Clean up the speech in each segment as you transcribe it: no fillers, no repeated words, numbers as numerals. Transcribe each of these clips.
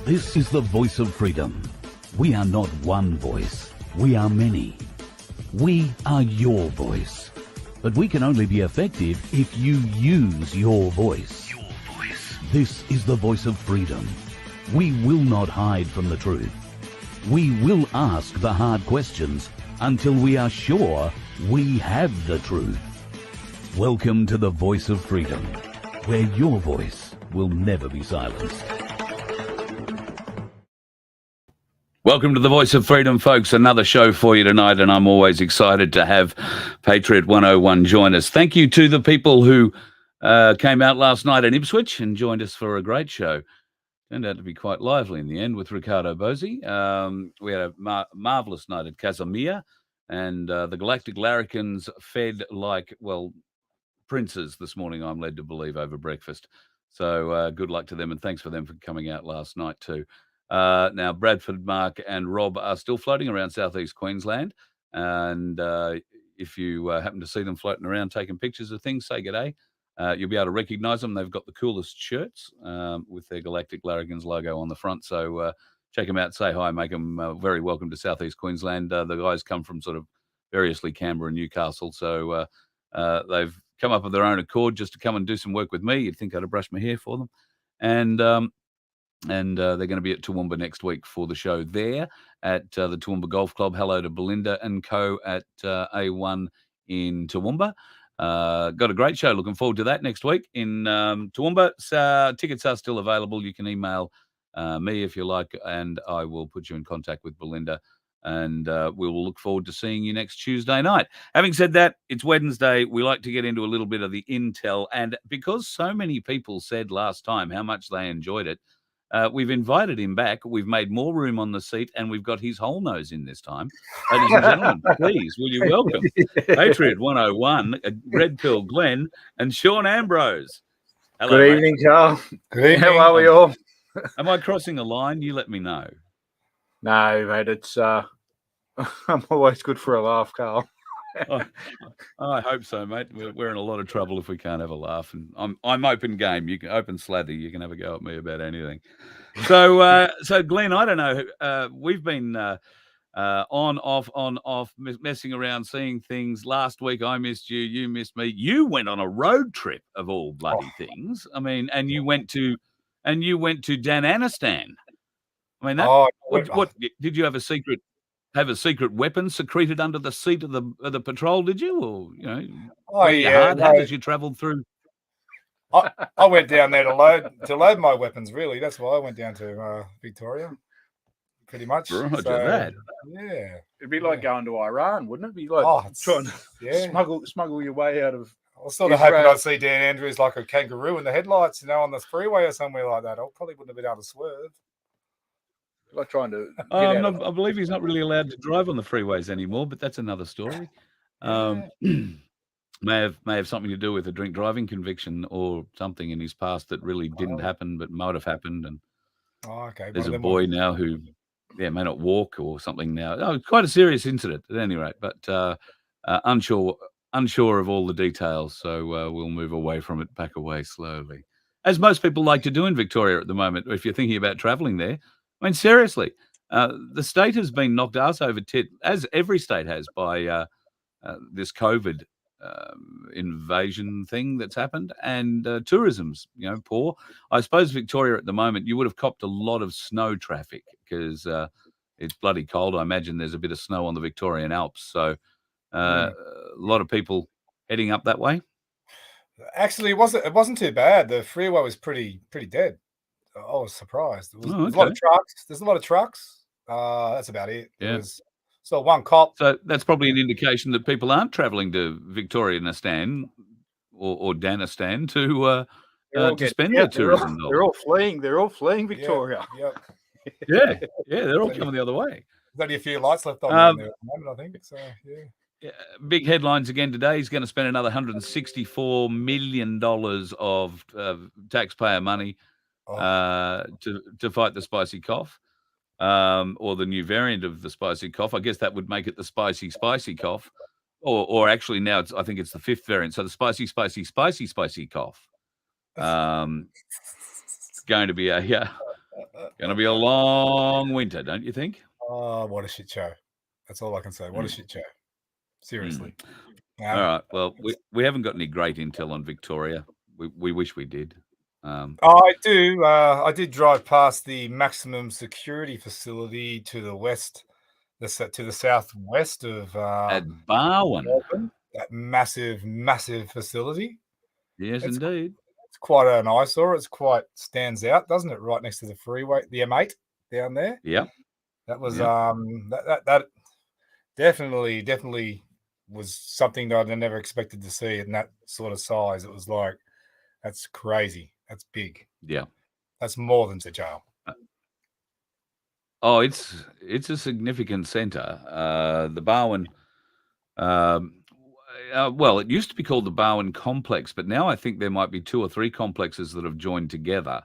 This is the voice of freedom. We are not one voice. We are many. We are your voice. But we can only be effective if you use your voice. Your voice. This is the voice of freedom. We will not hide from the truth. We will ask the hard questions until we are sure we have the truth. Welcome to the voice of freedom, where your voice will never be silenced. Welcome to the Voice of Freedom, folks. Another show for you tonight, and I'm always excited to have PATRIOT101 join us. Thank you to the people who came out last night in Ipswich and joined us for a great show. Turned out to be quite lively in the end with Ricardo Bosi. We had a marvellous night at Casimir, and the Galactic Larrikins fed like, well, princes this morning, I'm led to believe, over breakfast. So good luck to them, and thanks for them for coming out last night too. Now, Bradford, Mark and Rob are still floating around southeast Queensland, and if you happen to see them floating around taking pictures of things, say g'day. You'll be able to recognise them. They've got the coolest shirts with their Galactic Larrikins logo on the front, so check them out, say hi, make them very welcome to southeast Queensland. The guys come from sort of variously Canberra and Newcastle, so they've come up of their own accord just to come and do some work with me. You'd think I'd have brushed my hair for them. And they're going to be at Toowoomba next week for the show there at the Toowoomba Golf Club. Hello to Belinda and co at A1 in Toowoomba. Got a great show. Looking forward to that next week in Toowoomba. Tickets are still available. You can email me if you like, and I will put you in contact with Belinda. And we will look forward to seeing you next Tuesday night. Having said that, it's Wednesday. We like to get into a little bit of the intel. And because so many people said last time how much they enjoyed it, we've invited him back. We've made more room on the seat, and we've got his whole nose in this time. Ladies and gentlemen, please, will you welcome PATRIOT101, Red Pill Glenn, and Sean Ambrose. Hello, Good evening, Carl. Good evening. How are we all? Am I crossing a line? You let me know. No, mate, it's I'm always good for a laugh, Carl. I hope so, mate. We're in a lot of trouble if we can't have a laugh, and I'm open game. You can open slather. You can have a go at me about anything. So, Glenn, I don't know. We've been on, off, messing around, seeing things. Last week, I missed you. You missed me. You went on a road trip of all bloody things. I mean, and you went to Dananistan. I mean, what did you have a secret? Have a secret weapon secreted under the seat of the patrol? Did you, or hard hat as you travelled through? I went down there to load my weapons. Really, that's why I went down to Victoria. Pretty much. Roger that. Yeah, It'd be like going to Iran, wouldn't it? Be like trying to smuggle your way out of. I was sort of hoping I'd see Dan Andrews like a kangaroo in the headlights, on the freeway or somewhere like that. I probably wouldn't have been able to swerve. Like trying to. I believe he's not really allowed to drive on the freeways anymore, but that's another story. May have something to do with a drink driving conviction or something in his past that really didn't happen, but might have happened. And there's a boy now who, may not walk or something now. Oh, quite a serious incident at any rate, but unsure of all the details. So we'll move away from it, back away slowly, as most people like to do in Victoria at the moment. If you're thinking about travelling there. I mean, seriously, the state has been knocked arse over tit, as every state has, by this COVID invasion thing that's happened, and tourism's, poor. I suppose Victoria at the moment, you would have copped a lot of snow traffic because it's bloody cold. I imagine there's a bit of snow on the Victorian Alps, so a lot of people heading up that way. Actually, it wasn't too bad. The freeway was pretty dead. I was surprised. There's a lot of trucks. There's a lot of trucks. That's about it. Yeah. So one cop. So that's probably an indication that people aren't travelling to Victorianistan or Danistan to spend their tourism dollars. They're all fleeing. They're all fleeing Victoria. Yeah. They're all coming the other way. There's only a few lights left on there at the moment, I think. So yeah. Big headlines again today. He's going to spend another $164 million of taxpayer money to fight the spicy cough, or the new variant of the spicy cough. I guess that would make it the spicy cough, or actually now I think it's the fifth variant. So the spicy cough. Going to be Going to be a long winter, don't you think? Oh, what a shit show. That's all I can say. What a shit show. Seriously. All right. Well, we haven't got any great intel on Victoria. We wish we did. I do. I did drive past the maximum security facility to the west, to the southwest of At Barwon. Melbourne, that massive facility. Yes, indeed. It's quite an eyesore. It's quite stands out, doesn't it? Right next to the freeway, the M8 down there. Yeah. That was that definitely was something that I never expected to see in that sort of size. It was like, that's crazy. That's big. Yeah. That's more than the jail. Oh, it's a significant centre. The Barwon, well, it used to be called the Barwon Complex, but now I think there might be 2 or 3 complexes that have joined together,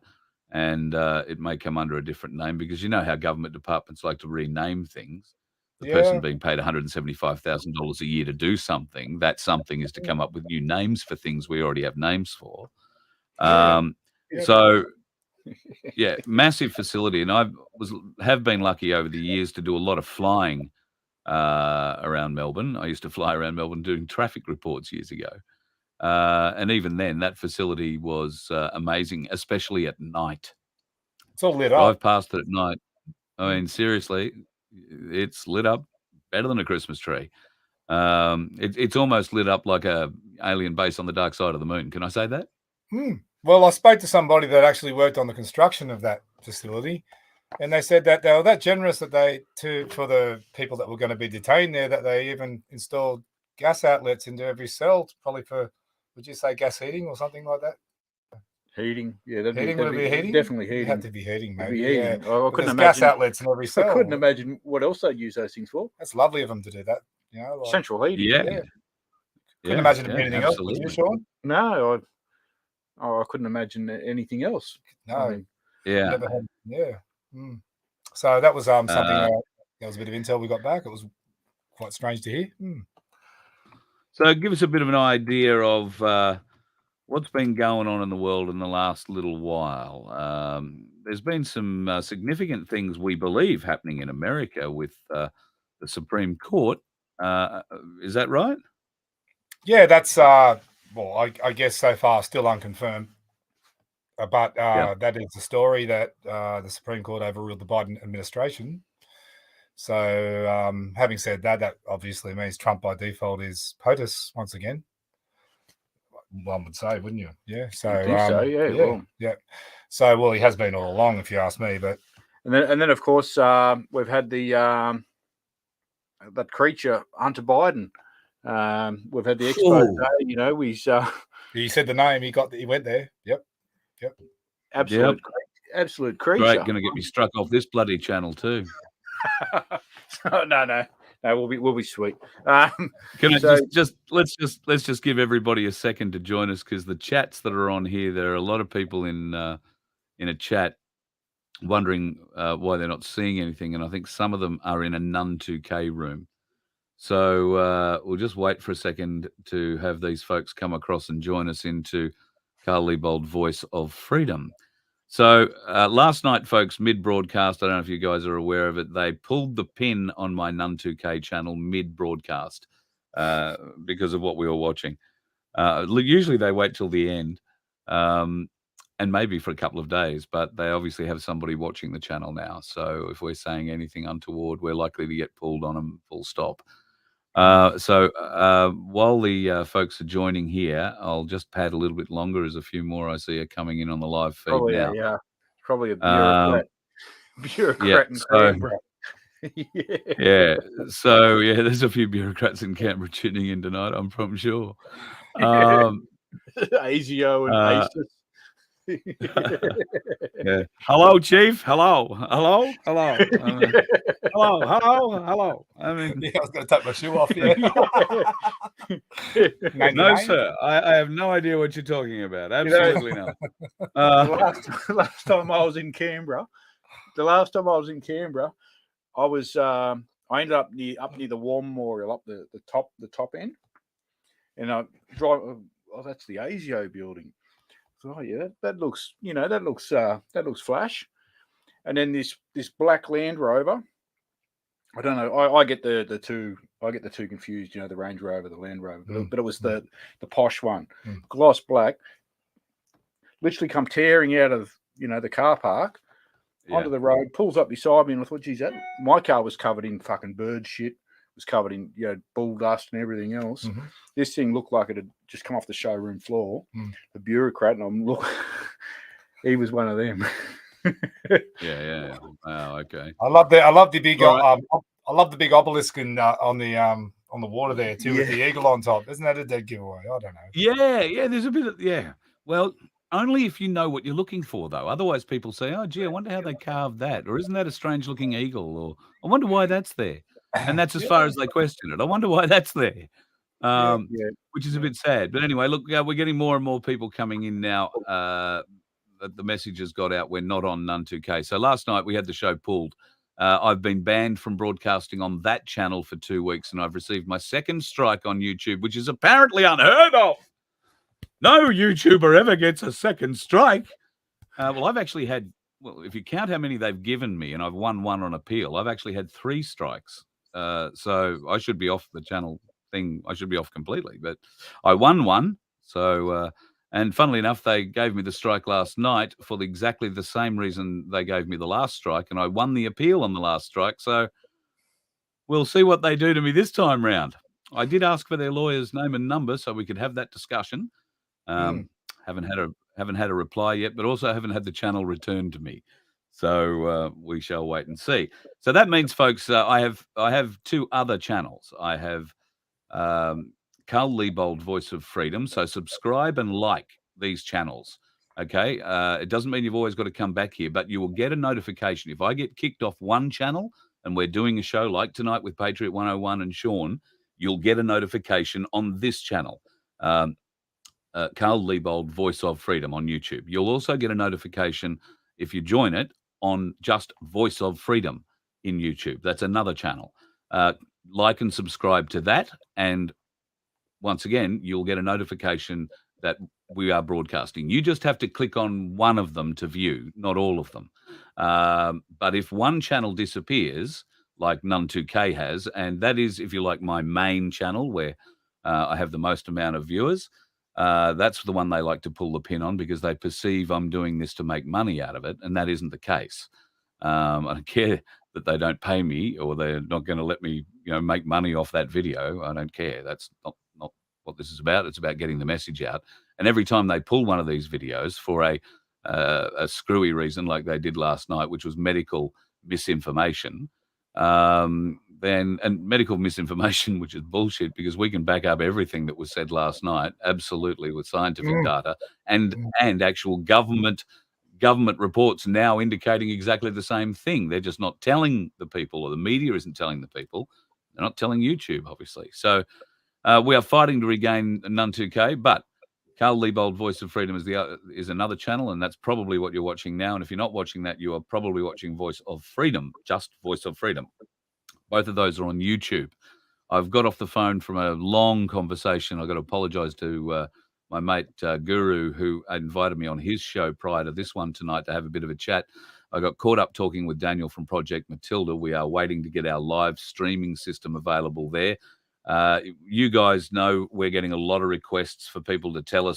and it may come under a different name, because you know how government departments like to rename things. The person being paid $175,000 a year to do something, that something is to come up with new names for things we already have names for. So, yeah, massive facility, and I have been lucky over the years to do a lot of flying around Melbourne. I used to fly around Melbourne doing traffic reports years ago, and even then, that facility was amazing, especially at night. It's all lit up. Drive past it at night. I mean, seriously, it's lit up better than a Christmas tree. It's almost lit up like a alien base on the dark side of the moon. Can I say that? Well, I spoke to somebody that actually worked on the construction of that facility, and they said that they were that generous that for the people that were going to be detained there, that they even installed gas outlets into every cell, probably for, would you say, gas heating or something like that? Heating, yeah, would be heating. Definitely heating. It'd have to be heating, maybe. Yeah. I couldn't imagine gas outlets in every cell. I couldn't imagine what else they'd use those things for. That's lovely of them to do that. You know, like, central heating. Yeah. Couldn't imagine anything else. Would you, Sean? No, I couldn't imagine anything else. No. I mean, So that was something that was a bit of intel we got back. It was quite strange to hear. So give us a bit of an idea of what's been going on in the world in the last little while. There's been some significant things, we believe, happening in America with the Supreme Court. Is that right? Yeah, that's well, I guess so far still unconfirmed. But that is the story that the Supreme Court overruled the Biden administration. So having said that, that obviously means Trump by default is POTUS once again. One would say, wouldn't you? Yeah. So, So, well, he has been all along, if you ask me. But and then of course, we've had the that creature Hunter Biden. We've had the expose. You know, he said the name. He went there. Yep. Absolute creature. Great, going to get me struck off this bloody channel too. No, we'll be sweet. Can I let's just give everybody a second to join us, because the chats that are on here, there are a lot of people in a chat wondering why they're not seeing anything, and I think some of them are in a Nun 2K room. So we'll just wait for a second to have these folks come across and join us into Carl Liebold, Voice of Freedom. So last night, folks, mid-broadcast, I don't know if you guys are aware of it, they pulled the pin on my Nun 2K channel mid-broadcast because of what we were watching. Usually they wait till the end, and maybe for a couple of days, but they obviously have somebody watching the channel now. So if we're saying anything untoward, we're likely to get pulled on them, full stop. So while the folks are joining here, I'll just pad a little bit longer, as a few more I see are coming in on the live feed now. Probably a bureaucrat. Bureaucrat in Canberra. So there's a few bureaucrats in Canberra tuning in tonight, I'm probably sure. ASIO and AEST. Hello, Chief. Hello. Hello. I mean, I was going to take my shoe off. Yeah. No, sir. I have no idea what you're talking about. Absolutely not. Last time I was in Canberra, I was I ended up near the War Memorial, up the top end, and I drive. Oh, that's the ASIO building. Oh yeah, that looks flash. and then this black Land Rover. I don't know. I get the two confused. You know, the Range Rover, the Land Rover, but it was the posh one, gloss black. Literally come tearing out of the car park onto the road, pulls up beside me, and I thought, geez, my car was covered in fucking bird shit. It was covered in bull dust and everything else. This thing looked like it had just come off the showroom floor. The bureaucrat, and he was one of them. Yeah. Oh, okay. I love the big I love the big obelisk on the water there too, with the eagle on top. Isn't that a dead giveaway? I don't know. Yeah. There's a bit of Well, only if you know what you're looking for, though. Otherwise, people say, "Oh, gee, I wonder how they carved that," or "Isn't that a strange-looking eagle?" Or "I wonder why that's there." And that's as far as they question it. I wonder why that's there, which is a bit sad. But anyway, look, we're getting more and more people coming in now. The messages got out. We're not on None 2K. So last night we had the show pulled. I've been banned from broadcasting on that channel for 2 weeks, and I've received my second strike on YouTube, which is apparently unheard of. No YouTuber ever gets a second strike. Well, I've actually had, if you count how many they've given me, and I've won one on appeal, I've actually had 3 strikes. So I should be off the channel thing. I should be off completely, but I won one. So, and funnily enough, they gave me the strike last night for exactly the same reason they gave me the last strike, and I won the appeal on the last strike. So we'll see what they do to me this time round. I did ask for their lawyer's name and number so we could have that discussion. Haven't had a reply yet, but also haven't had the channel returned to me. So we shall wait and see. So that means, folks, I have 2 other channels. I have Carl Liebold, Voice of Freedom. So subscribe and like these channels. Okay. It doesn't mean you've always got to come back here, but you will get a notification. If I get kicked off one channel and we're doing a show like tonight with Patriot 101 and Sean, you'll get a notification on this channel. Carl Liebold, Voice of Freedom on YouTube. You'll also get a notification if you join it on just Voice of Freedom in YouTube. That's another channel. Like and subscribe to that. And once again, you'll get a notification that we are broadcasting. You just have to click on one of them to view, not all of them. But if one channel disappears, like None 2K has, and that is, if you like, my main channel where I have the most amount of viewers, that's the one they like to pull the pin on because they perceive I'm doing this to make money out of it, and that isn't the case. I don't care that they don't pay me or they're not going to let me, make money off that video. I don't care. That's not what this is about. It's about getting the message out. And every time they pull one of these videos for a screwy reason, like they did last night, which was medical misinformation, and medical misinformation, which is bullshit because we can back up everything that was said last night, absolutely, with scientific data and actual government reports now indicating exactly the same thing. They're just not telling the people, or the media isn't telling the people. They're not telling YouTube, obviously. So we are fighting to regain None 2K, but Carl Liebold, Voice of Freedom is another channel, and that's probably what you're watching now. And if you're not watching that, you are probably watching Voice of Freedom, just Voice of Freedom. Both of those are on YouTube. I've got off the phone from a long conversation. I've got to apologize to my mate Guru, who invited me on his show prior to this one tonight to have a bit of a chat. I got caught up talking with Daniel from Project Matilda. We are waiting to get our live streaming system available there. You guys know we're getting a lot of requests for people to tell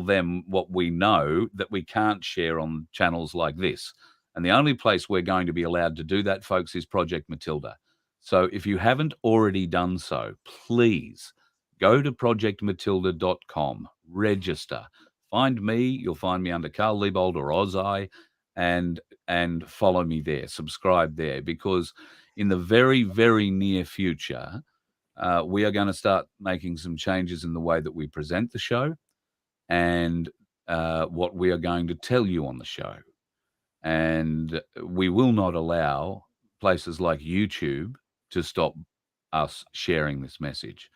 them what we know that we can't share on channels like this. And the only place we're going to be allowed to do that, folks, is Project Matilda. So if you haven't already done so, please go to projectmatilda.com, register. Find me. You'll find me under Carl Liebold or Ozai, and follow me there. Subscribe there, because in the very, very near future, we are going to start making some changes in the way that we present the show and what we are going to tell you on the show. And we will not allow places like YouTube to stop us sharing this message.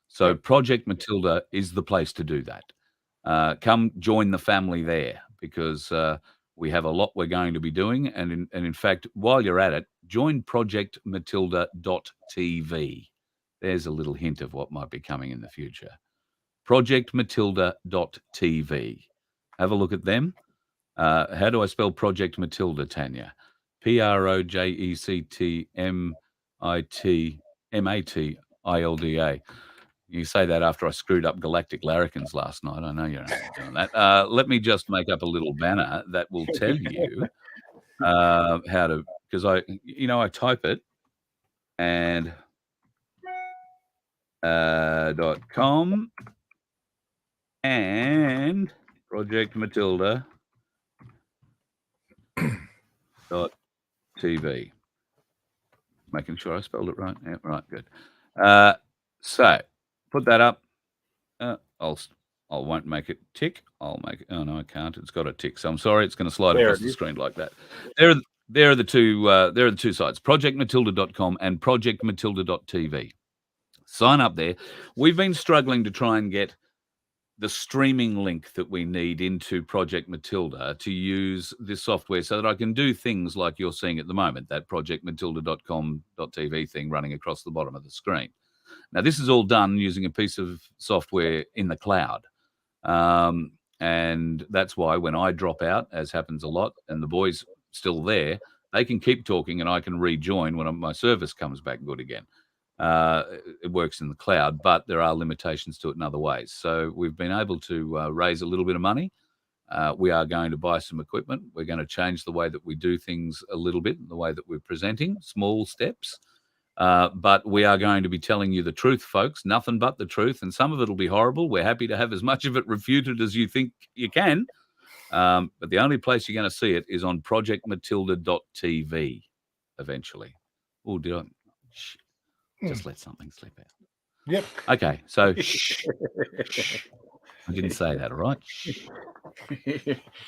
So Project Matilda is the place to do that. Come join the family there, because we have a lot we're going to be doing. And in fact, while you're at it, join projectmatilda.tv. There's a little hint of what might be coming in the future. projectmatilda.tv. Have a look at them. How do I spell Project Matilda, Tanya? PROJECTMATILDA. You say that after I screwed up Galactic Larrikins last night. I know you're only doing that. Let me just make up a little banner that will tell you how to, because I type it and .com and Project Matilda .tv. Making sure I spelled it right. Yeah, right, good. So put that up. I won't make it tick. I'll make it. Oh no, I can't. It's got a tick. So I'm sorry. It's going to slide across the screen like that. There are the two. There are the two sites: projectmatilda.com and projectmatilda.tv. Sign up there. We've been struggling to try and get the streaming link that we need into Project Matilda to use this software so that I can do things like you're seeing at the moment, that projectmatilda.com.tv thing running across the bottom of the screen. Now, this is all done using a piece of software in the cloud. And that's why when I drop out, as happens a lot, and the boys still there, they can keep talking and I can rejoin when my service comes back good again. It works in the cloud, but there are limitations to it in other ways. So we've been able to raise a little bit of money. We are going to buy some equipment. We're going to change the way that we do things a little bit, the way that we're presenting, small steps. But we are going to be telling you the truth, folks, nothing but the truth. And some of it will be horrible. We're happy to have as much of it refuted as you think you can. But the only place you're going to see it is on projectmatilda.tv eventually. Oh, did I? Just let something slip out. Yep. Okay, so I didn't say that, all right?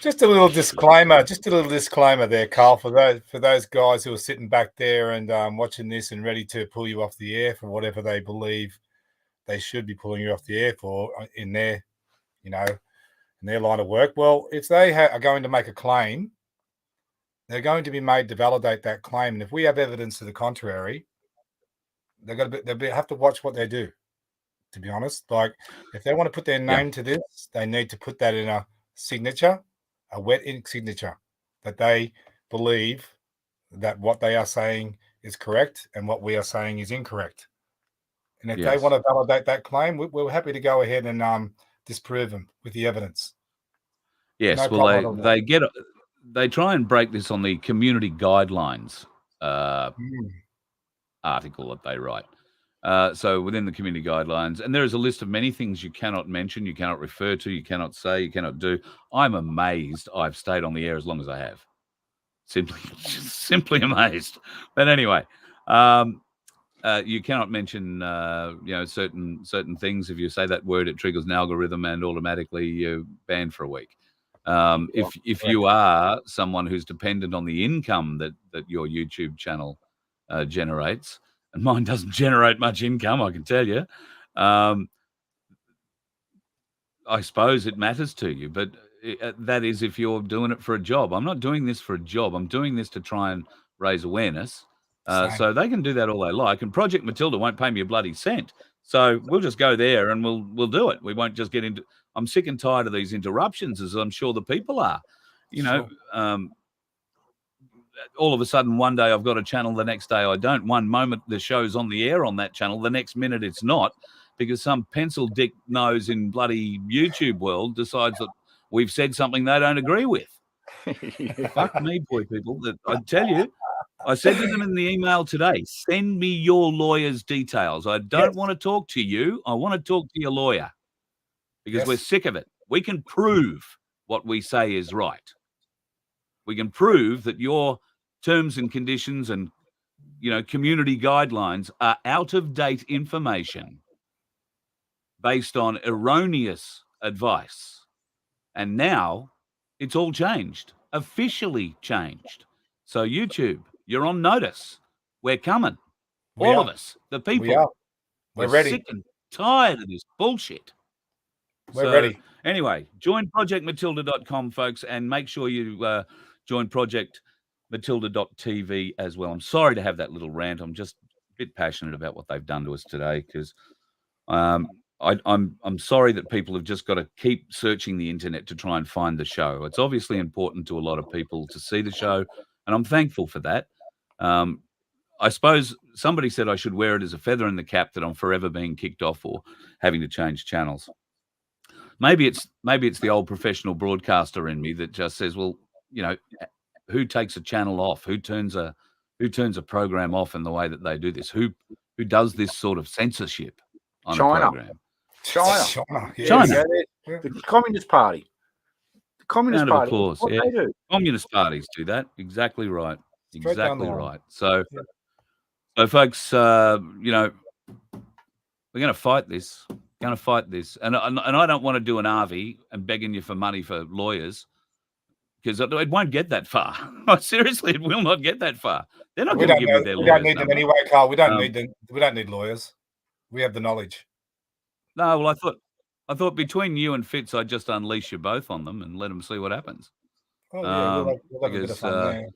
Just a little disclaimer. There, Carl, for those guys who are sitting back there and watching this and ready to pull you off the air for whatever they believe they should be pulling you off the air for in their, in their line of work. Well, if they are going to make a claim, they're going to be made to validate that claim. And if we have evidence to the contrary, they'll have to watch what they do, to be honest. Like, if they want to put their name to this, they need to put that in a signature, a wet ink signature, that they believe that what they are saying is correct and what we are saying is incorrect. And if they want to validate that claim, we're happy to go ahead and disprove them with the evidence. Yes, No well, they try and break this on the community guidelines article that they write. So within the community guidelines, and there is a list of many things you cannot mention, you cannot refer to, you cannot say, you cannot do. I'm amazed I've stayed on the air as long as I have. Simply amazed. But anyway, you cannot mention certain things. If you say that word, it triggers an algorithm and automatically you're banned for a week. If you are someone who's dependent on the income that your YouTube channel generates, and mine doesn't generate much income, I can tell you, I suppose it matters to you, but that is if you're doing it for a job. I'm not doing this for a job. I'm doing this to try and raise awareness. So they can do that all they like, and Project Matilda won't pay me a bloody cent. So we'll just go there and we'll do it. We won't just get into. I'm sick and tired of these interruptions, as I'm sure the people are. All of a sudden, one day I've got a channel, the next day I don't. One moment the show's on the air on that channel, the next minute it's not, because some pencil dick nose in bloody YouTube world decides that we've said something they don't agree with. Fuck me, boy, people. I tell you, I said to them in the email today, send me your lawyer's details. I don't want to talk to you. I want to talk to your lawyer, because we're sick of it. We can prove what we say is right. We can prove that your terms and conditions and, community guidelines are out-of-date information based on erroneous advice. And now it's all changed, officially changed. So YouTube, you're on notice. We're coming. All of us, the people. We're ready. Sick and tired of this bullshit. We're ready. Anyway, join projectmatilda.com, folks, and make sure you join projectmatilda.tv as well. I'm sorry to have that little rant. I'm just a bit passionate about what they've done to us today, because I I'm sorry that people have just got to keep searching the internet to try and find the show. It's obviously important to a lot of people to see the show, and I'm thankful for that. I suppose somebody said I should wear it as a feather in the cap that I'm forever being kicked off or having to change channels. Maybe it's the old professional broadcaster in me that just says, well, you know, who takes a channel off? Who turns a program off in the way that they do this? Who does this sort of censorship on a program? China. China. The Communist Party. The Communist Party. Round of applause. Yeah. They do. Communist parties do that. Exactly right. Straight down the Exactly line. right. So folks, you know, we're going to fight this. Going to fight this, and I don't want to do an RV and begging you for money for lawyers, because it won't get that far. Seriously, it will not get that far. They're not going to give me their lawyers. We don't need them anyway, Carl. We don't need them. We don't need lawyers. We have the knowledge. No, well, I thought between you and Fitz, I'd just unleash you both on them and let them see what happens. Oh yeah, we'll have a bit of fun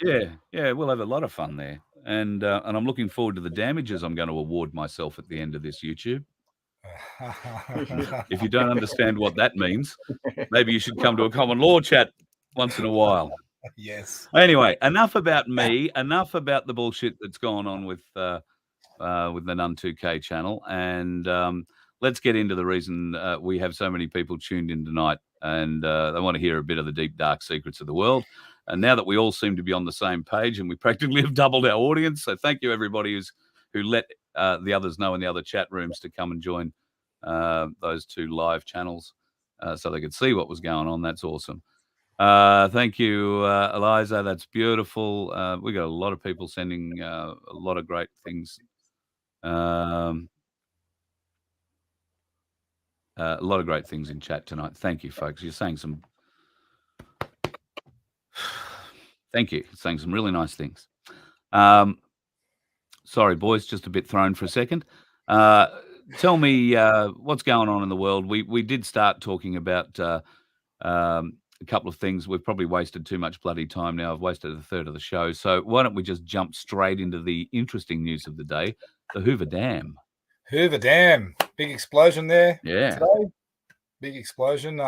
there. Yeah, we'll have a lot of fun there, and I'm looking forward to the damages I'm going to award myself at the end of this YouTube. If you don't understand what that means, maybe you should come to a common law chat once in a while. Yes. Anyway, enough about me. Enough about the bullshit that's gone on with the Nun 2K channel, and let's get into the reason we have so many people tuned in tonight, and they want to hear a bit of the deep, dark secrets of the world. And now that we all seem to be on the same page, and we practically have doubled our audience, so thank you everybody who let the others know in the other chat rooms to come and join those two live channels so they could see what was going on. That's awesome. Thank you, Eliza. That's beautiful. We got a lot of people sending a lot of great things. A lot of great things in chat tonight. Thank you, folks. You're saying some. Thank you. Saying some really nice things. Sorry, boys, just a bit thrown for a second. Tell me what's going on in the world. We did start talking about a couple of things. We've probably wasted too much bloody time now. I've wasted a third of the show. So why don't we just jump straight into the interesting news of the day, the Hoover Dam. Hoover Dam. Big explosion there. Yeah. Today. Big explosion.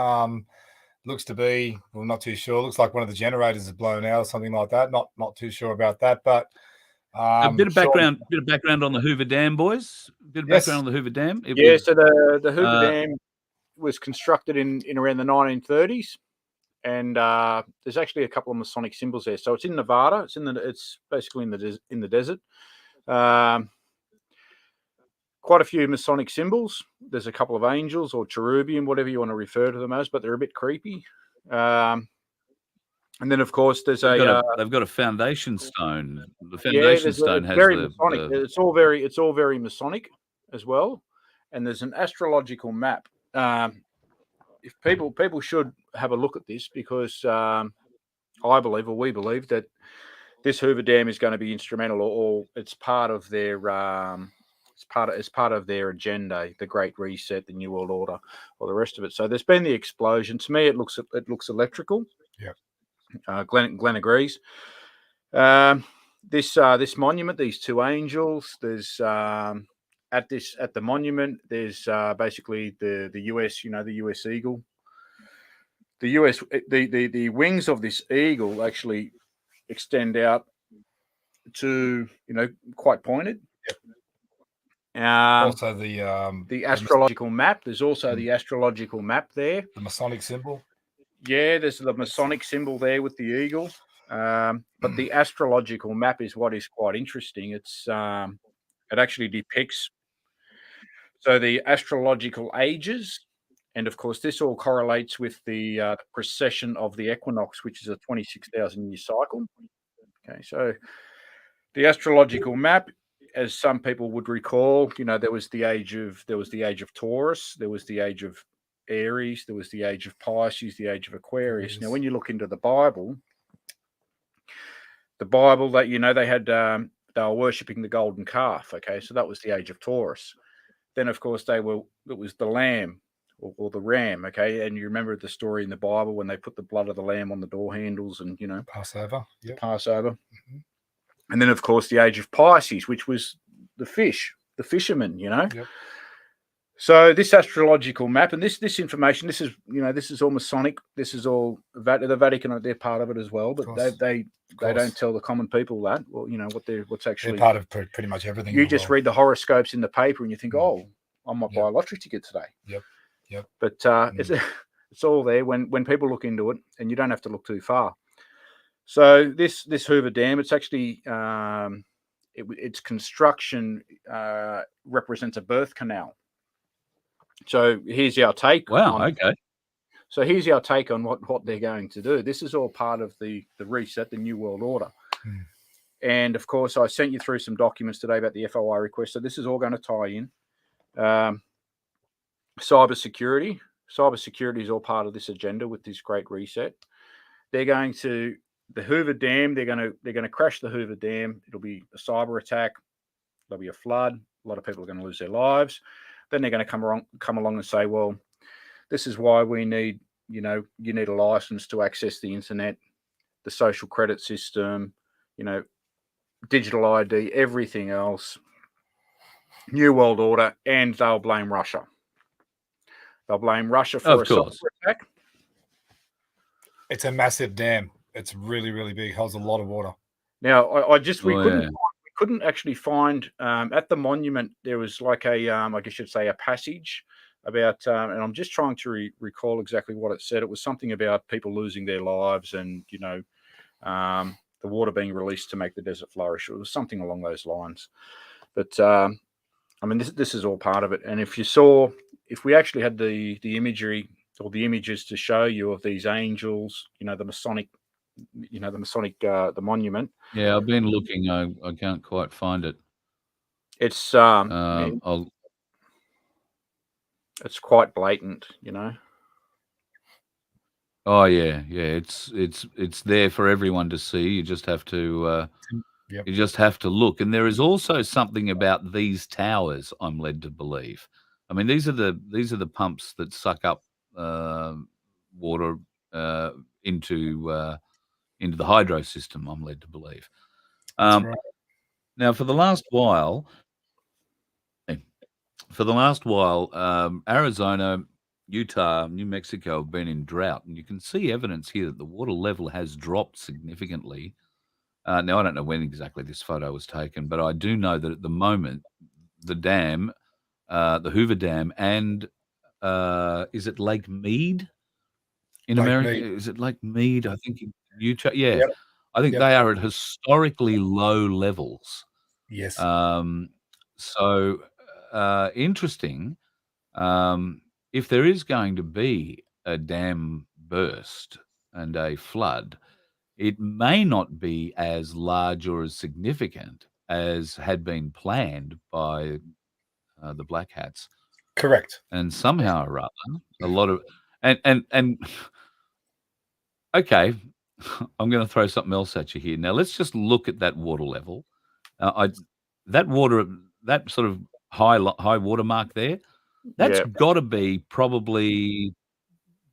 Looks to be, well, not too sure. Looks like one of the generators is blown out or something like that. Not too sure about that, but a bit of background on the Hoover Dam, boys. Background on the Hoover Dam. So the Hoover Dam was constructed in around the 1930s, and there's actually a couple of Masonic symbols there. So it's in Nevada. It's basically in the desert. Quite a few Masonic symbols. There's a couple of angels or cherubium, whatever you want to refer to them as, but they're a bit creepy. And then, of course, they've got a foundation stone. The foundation stone has very Masonic. It's all very Masonic as well. And there's an astrological map. If people should have a look at this, because we believe that this Hoover Dam is going to be instrumental, or it's part of their it's part of their agenda, the Great Reset, the New World Order, or the rest of it. So there's been the explosion. To me, it looks electrical. Yeah. Glenn agrees. This monument, these two angels. There's at the monument. There's basically the US. The US eagle. The wings of this eagle actually extend out to quite pointed. Yep. Also the astrological map. There's also the astrological map there. The Masonic symbol. Yeah, there's the Masonic symbol there with the eagle. But the astrological map is what is quite interesting. It actually depicts the astrological ages, and of course this all correlates with the precession of the equinox, which is a 26,000-year cycle. Okay, so the astrological map, as some people would recall, there was the age of Taurus, there was the age of Aries, there was the age of Pisces, the age of Aquarius. Now, when you look into the Bible that they had, they were worshipping the golden calf. Okay, so that was the age of Taurus. Then, of course, it was the lamb or the ram. Okay, and you remember the story in the Bible when they put the blood of the lamb on the door handles and Passover. Yep. Passover. Mm-hmm. And then, of course, the age of Pisces, which was the fishermen. Yep. So this astrological map and this information, this is all Masonic. This is all the Vatican. They're part of it as well, but they don't tell the common people that. Well, what's actually they're part of pretty much everything. You just read the horoscopes in the paper and you think, oh, I might buy a lottery ticket today. Yep. But it's all there when people look into it, and you don't have to look too far. So this Hoover Dam, it's actually its construction represents a birth canal. So here's our take. Wow. Okay. So here's our take on what they're going to do. This is all part of the reset, the New World Order. And of course, I sent you through some documents today about the FOI request. So this is all going to tie in. Cybersecurity. Cybersecurity is all part of this agenda with this great reset. They're going to the Hoover Dam. They're going to crash the Hoover Dam. It'll be a cyber attack. There'll be a flood. A lot of people are going to lose their lives. Then they're going to come along and say, well, this is why we need, you need a license to access the internet, the social credit system, digital ID, everything else, New World Order, and they'll blame Russia. They'll blame Russia for a cyber attack. It's a massive dam. It's really, really big. Holds a lot of water. Now, we couldn't actually find at the monument. There was like a, I guess you'd say, a passage about, and I'm just trying to recall exactly what it said. It was something about people losing their lives, and the water being released to make the desert flourish. It was something along those lines. But this is all part of it. And if we actually had the imagery or the images to show you of these angels, the Masonic. The monument. Yeah, I've been looking. I can't quite find it. It's it's quite blatant, Oh yeah. It's there for everyone to see. You just have to look. And there is also something about these towers, I'm led to believe. I mean, these are the pumps that suck up water into the hydro system, I'm led to believe. That's right. Now, for the last while, Arizona, Utah, New Mexico have been in drought, and you can see evidence here that the water level has dropped significantly. Now, I don't know when exactly this photo was taken, but I do know that at the moment, the dam, the Hoover Dam, and is it Lake Mead in America? Is it Lake Mead? I think in Utah. Yeah. Yep. I think they are at historically low levels. Yes. So interesting. If there is going to be a dam burst and a flood, it may not be as large or as significant as had been planned by the Black Hats. Correct. And somehow or other, a lot of and okay. I'm going to throw something else at you here. Now, let's just look at that water level. That sort of high water mark there, that's got to be probably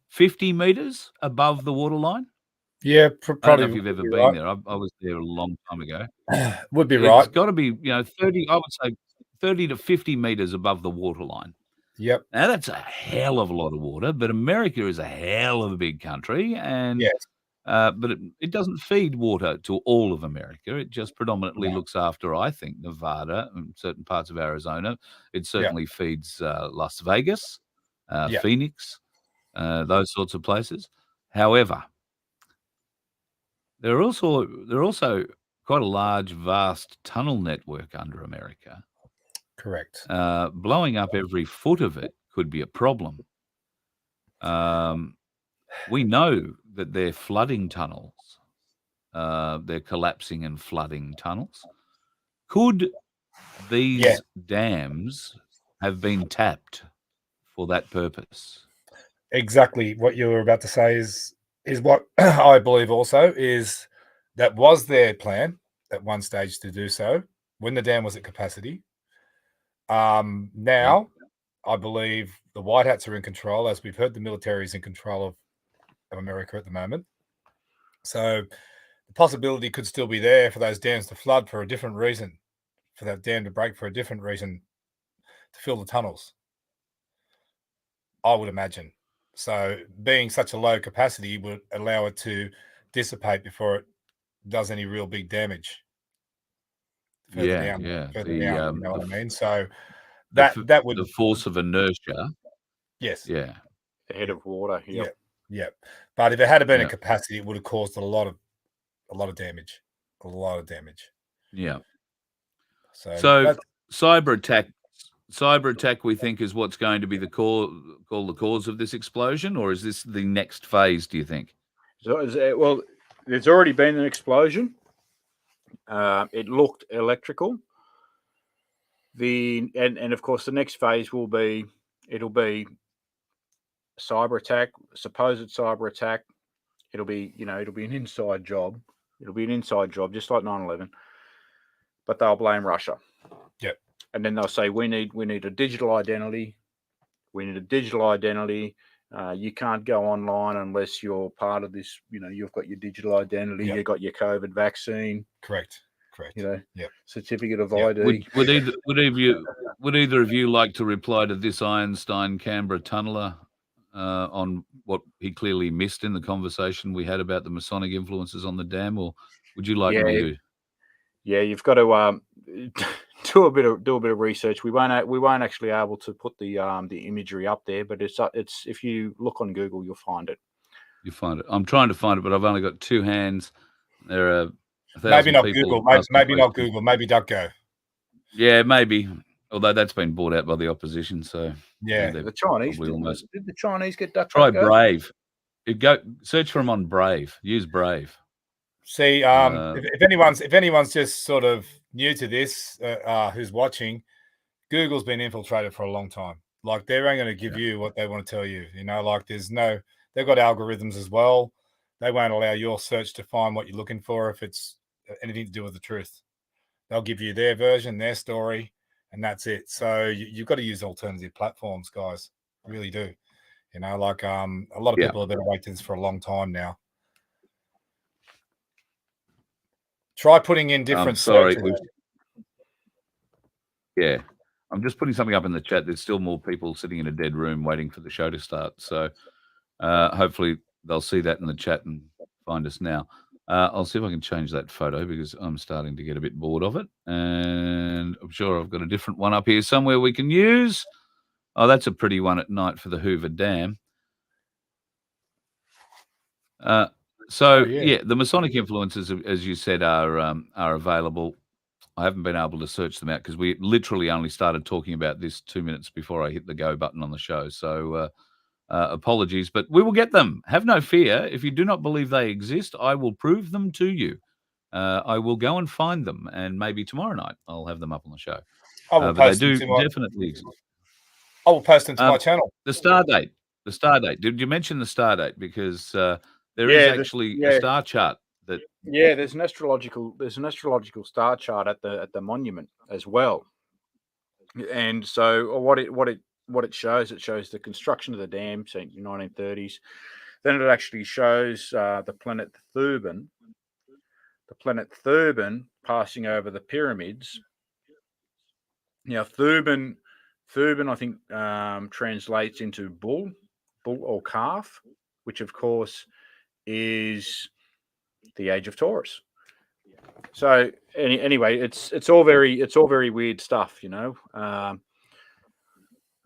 50 meters above the water line. Yeah, probably. I don't know if you've ever been there. I was there a long time ago. Would be right. It's got to be 30. I would say 30 to 50 meters above the water line. Yep. Now that's a hell of a lot of water, but America is a hell of a big country, and but it doesn't feed water to all of America. It just predominantly looks after, I think, Nevada and certain parts of Arizona. It certainly feeds Las Vegas, Phoenix, those sorts of places. However, there are also quite a large, vast tunnel network under America. Correct. Blowing up every foot of it could be a problem. We know that they're flooding tunnels. They're collapsing and flooding tunnels. Could these dams have been tapped for that purpose? Exactly what you were about to say is what I believe also is that was their plan at one stage to do so when the dam was at capacity. Now, I believe the White Hats are in control. As we've heard, the military is in control of America at the moment. So the possibility could still be there for those dams to flood for a different reason, for that dam to break for a different reason, to fill the tunnels. I would imagine. So being such a low capacity would allow it to dissipate before it does any real big damage. Further down, you know what I mean? So that would the force of inertia. Yes. Yeah. Ahead of water. Yep. Yeah. But if it had been a capacity, it would have caused a lot of damage. A lot of damage. Yeah. So cyber attack, we think, is what's going to be the cause of this explosion, or is this the next phase, do you think? So, well, there's already been an explosion. It looked electrical. And of course the next phase will be cyber attack, supposed cyber attack. It'll be an inside job. It'll be an inside job, just like 9/11. But they'll blame Russia. Yep. And then they'll say we need a digital identity. We need a digital identity. You can't go online unless you're part of this. You've got your digital identity. You've got your COVID vaccine. Correct. Certificate of ID. Would either of you like to reply to this Einstein Canberra tunneler on what he clearly missed in the conversation we had about the Masonic influences on the dam, or would you like me to? Yeah, you've got to do a bit of research. We won't actually able to put the imagery up there, but it's if you look on Google, you'll find it. You find it. I'm trying to find it, but I've only got two hands. There are maybe not Google. Maybe not Google. Maybe DuckGo. Yeah, maybe. Although that's been bought out by the opposition, so the Chinese. Did the Chinese get DuckGo? Try Brave. Search for them on Brave. Use Brave. See, if anyone's just sort of new to this, who's watching, Google's been infiltrated for a long time. Like they ain't going to give you what they want to tell you. Like they've got algorithms as well. They won't allow your search to find what you're looking for if it's anything to do with the truth. They'll give you their version, their story, and that's it. So you've got to use alternative platforms, guys. You really do. Like a lot of people have been awake to this for a long time now. Try putting in different searches. Yeah. I'm just putting something up in the chat. There's still more people sitting in a dead room waiting for the show to start. So hopefully they'll see that in the chat and find us now. I'll see if I can change that photo because I'm starting to get a bit bored of it. And I'm sure I've got a different one up here somewhere we can use. Oh, that's a pretty one at night for the Hoover Dam. The Masonic influences, as you said, are available. I haven't been able to search them out because we literally only started talking about this 2 minutes before I hit the go button on the show. So apologies, but we will get them. Have no fear. If you do not believe they exist, I will prove them to you. I will go and find them, and maybe tomorrow night I'll have them up on the show. But they do definitely exist. I will post them to my channel. The star date. Did you mention the star date? Because there is actually a star chart. There's an astrological star chart at the monument as well. And so what it shows the construction of the dam, so in the 1930s. Then it actually shows the planet Thuban. The planet Thuban passing over the pyramids. Now Thuban I think translates into bull or calf, which of course is the age of Taurus. So anyway, it's all very weird stuff,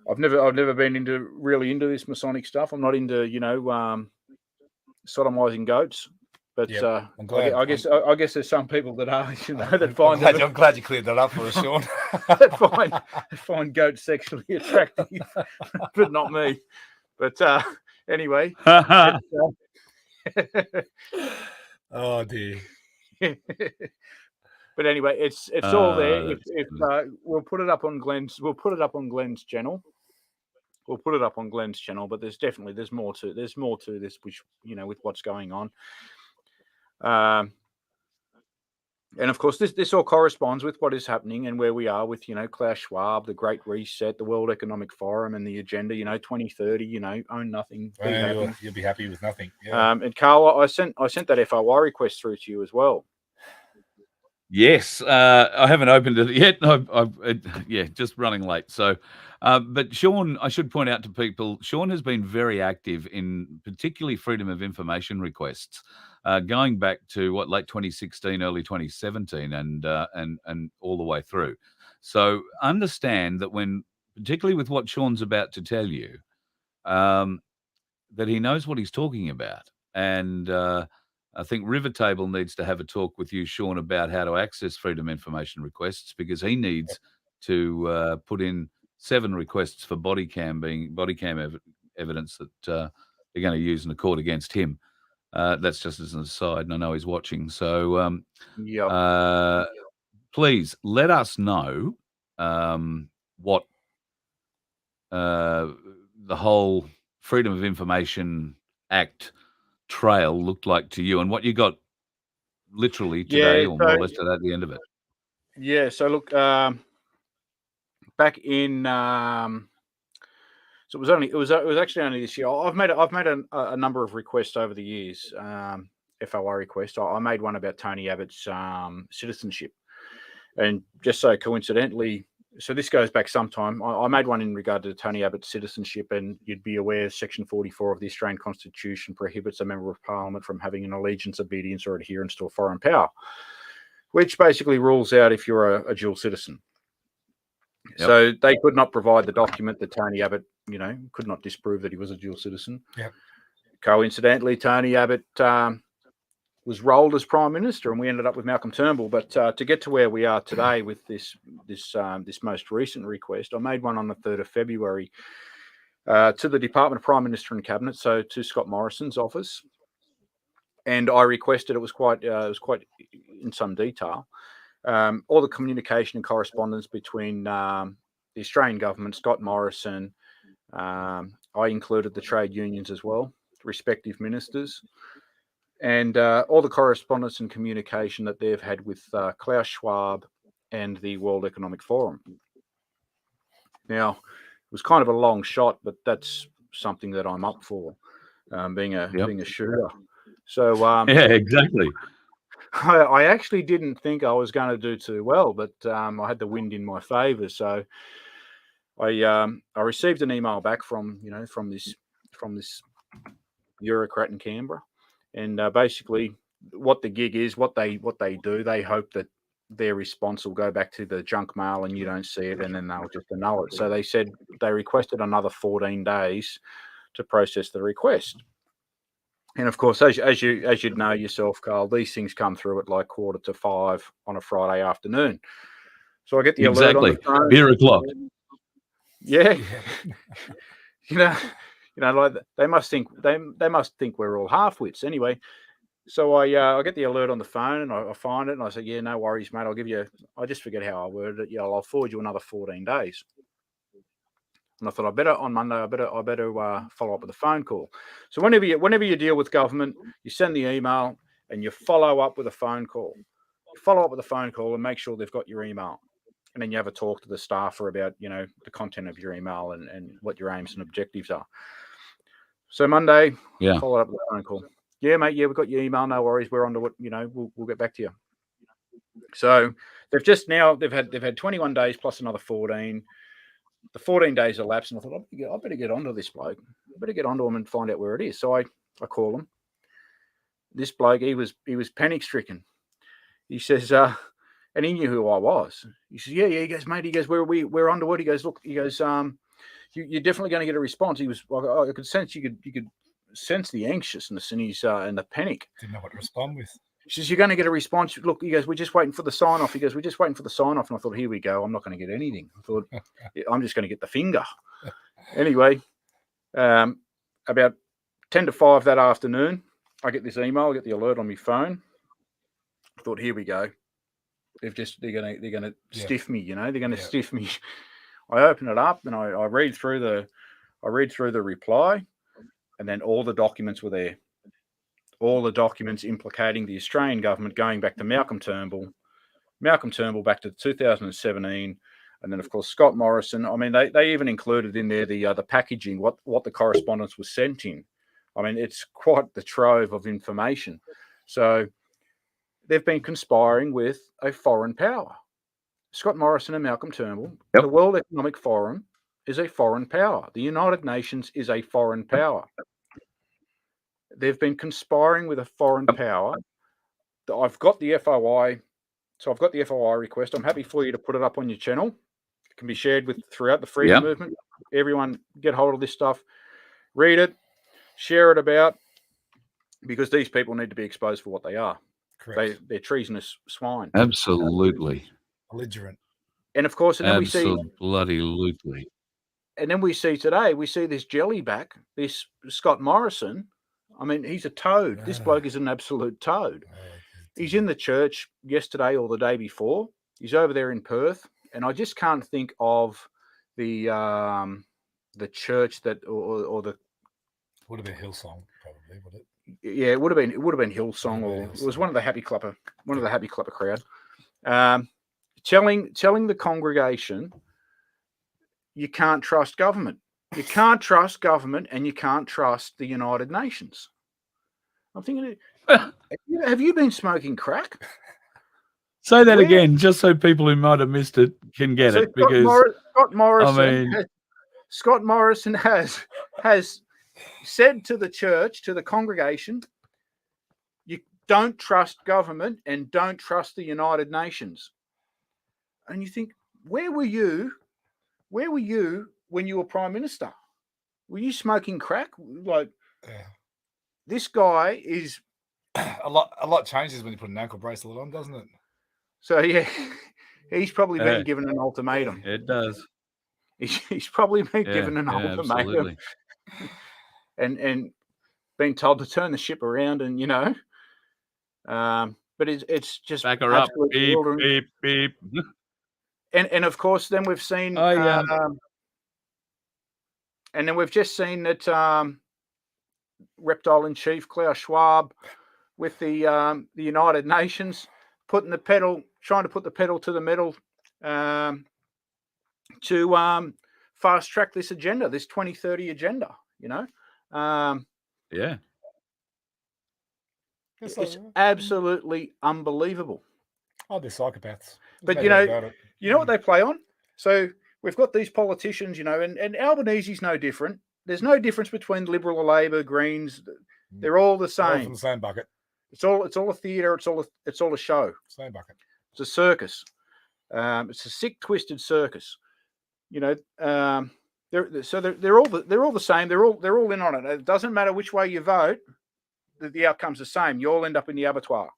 I've never been really into this Masonic stuff. I'm not into sodomizing goats, but I guess there's some people that are that find. I'm glad you cleared that up for us, Sean. that find goats sexually attractive, but not me. But anyway. Oh dear. But anyway, it's all there. If we'll put it up on Glenn's channel. But there's more to this, which with what's going on. And of course, this all corresponds with what is happening and where we are with Klaus Schwab, the Great Reset, the World Economic Forum, and the agenda. 2030. Own nothing. You'll be happy with nothing. Yeah. And Carla, I sent that FOI request through to you as well. Yes, I haven't opened it yet. Yeah, just running late. So, but Sean, I should point out to people, Sean has been very active in particularly freedom of information requests, going back to late 2016, early 2017, and all the way through. So understand that particularly with what Sean's about to tell you, that he knows what he's talking about, and I think River Table needs to have a talk with you, Sean, about how to access freedom information requests, because he needs to put in 7 requests for body cam evidence that they're going to use in a court against him. That's just as an aside, and I know he's watching. So please let us know what the whole Freedom of Information Act trail looked like to you, and what you got literally today, or more or less at the end of it. Yeah. So look, back in so it was actually only this year. I've made a number of requests over the years. FOI request. I made one about Tony Abbott's citizenship, and just so coincidentally. So this goes back some time. I made one in regard to Tony Abbott's citizenship, and you'd be aware Section 44 of the Australian Constitution prohibits a member of Parliament from having an allegiance, obedience, or adherence to a foreign power, which basically rules out if you're a dual citizen. Yep. So they could not provide the document that Tony Abbott, could not disprove that he was a dual citizen. Yep. Coincidentally, Tony Abbott was rolled as Prime Minister, and we ended up with Malcolm Turnbull. But to get to where we are today with this most recent request, I made one on the 3rd of February to the Department of Prime Minister and Cabinet, so to Scott Morrison's office, and I requested, it was quite in some detail, all the communication and correspondence between the Australian government, Scott Morrison. I included the trade unions as well, respective ministers. And all the correspondence and communication that they've had with Klaus Schwab and the World Economic Forum. Now, it was kind of a long shot, but that's something that I'm up for, being a shooter. So yeah, exactly. I actually didn't think I was going to do too well, but I had the wind in my favour. So I received an email back from this bureaucrat in Canberra. And basically, what the gig is, what they do, they hope that their response will go back to the junk mail and you don't see it, and then they'll just annul it. So they said they requested another 14 days to process the request. And of course, as you'd know yourself, Carl, these things come through at like 4:45 on a Friday afternoon. So I get the alert on the phone. Beer o'clock. Yeah. Like they must think we're all half-wits anyway. So I get the alert on the phone, and I find it, and I say, yeah, no worries, mate. I just forget how I worded it. Yeah, I'll forward you another 14 days. And I thought on Monday I better follow up with a phone call. So whenever you deal with government, you send the email and you follow up with a phone call. You follow up with a phone call and make sure they've got your email. And then you have a talk to the staffer about, the content of your email and what your aims and objectives are. So Monday, follow up with a phone call. Yeah, mate. Yeah, we've got your email. No worries. We're on to it. We'll get back to you. So they've had 21 days plus another 14. The 14 days elapsed, and I thought, I better get onto this bloke. I better get onto him and find out where it is. So I call him. This bloke, he was panic stricken. He says, and he knew who I was. He says, yeah. He goes, mate. He goes, we're onto it. He goes, look. He goes, you're definitely going to get a response. He was, I could sense you could sense the anxiousness in his and the panic. Didn't know what to respond with. He says, you're going to get a response. Look, he goes, we're just waiting for the sign off. He goes, we're just waiting for the sign off. And I thought, here we go. I'm not going to get anything. I thought, I'm just going to get the finger. Anyway, about 10 to 5 that afternoon, I get this email. I get the alert on my phone. I thought, here we go. They're going to stiff me. They're going to stiff me. I open it up and I read through the reply, and then all the documents were there. All the documents implicating the Australian government, going back to Malcolm Turnbull back to 2017, and then of course Scott Morrison. I mean, they even included in there the packaging, what the correspondence was sent in. I mean, it's quite the trove of information. So they've been conspiring with a foreign power. Scott Morrison and Malcolm Turnbull, Yep. the World Economic Forum is a foreign power. The United Nations is a foreign power. They've been conspiring with a foreign power. I've got the FOI. So I've got the FOI request. I'm happy for you to put it up on your channel. It can be shared with throughout the freedom movement. Everyone get hold of this stuff. Read it. Share it about. Because these people need to be exposed for what they are. Correct. They're treasonous swine. Absolutely. Belligerent. And of course, and then we see Absolutely. And then we see today, we see this jellyback, this Scott Morrison. I mean, he's a toad. This bloke is an absolute toad. He's in the church yesterday or the day before. He's over there in Perth, and I just can't think of the church that or the would have been Hillsong, probably, would it? Yeah, it would have been Hillsong, or it was one of the Happy Clupper crowd. Telling the congregation, you can't trust government. You can't trust government, and you can't trust the United Nations. I'm thinking, have you been smoking crack? Say that again, just so people who might have missed it can get it. Because Scott Morrison has said to the church, to the congregation, you don't trust government and don't trust the United Nations. And you think, where were you when you were Prime Minister? Were you smoking crack? This guy is a lot changes when you put an ankle bracelet on, doesn't it? So yeah, he's probably been given an ultimatum. It does. He's probably been given an ultimatum, and been told to turn the ship around, and but it's just back her up, beep, beep, beep. And of course, then we've seen, and then we've just seen that reptile in chief Klaus Schwab with the United Nations trying to put the pedal to the metal to fast track this agenda, this 2030 agenda. It's absolutely unbelievable. Oh, they're psychopaths. But you know what they play on? So we've got these politicians, and Albanese's no different. There's no difference between Liberal or Labor, Greens. They're all the same. All from the same bucket. It's all a theatre. It's all a show. Same bucket. It's a circus. It's a sick, twisted circus. They're all the same. They're all in on it. It doesn't matter which way you vote. The outcome's the same. You all end up in the abattoir.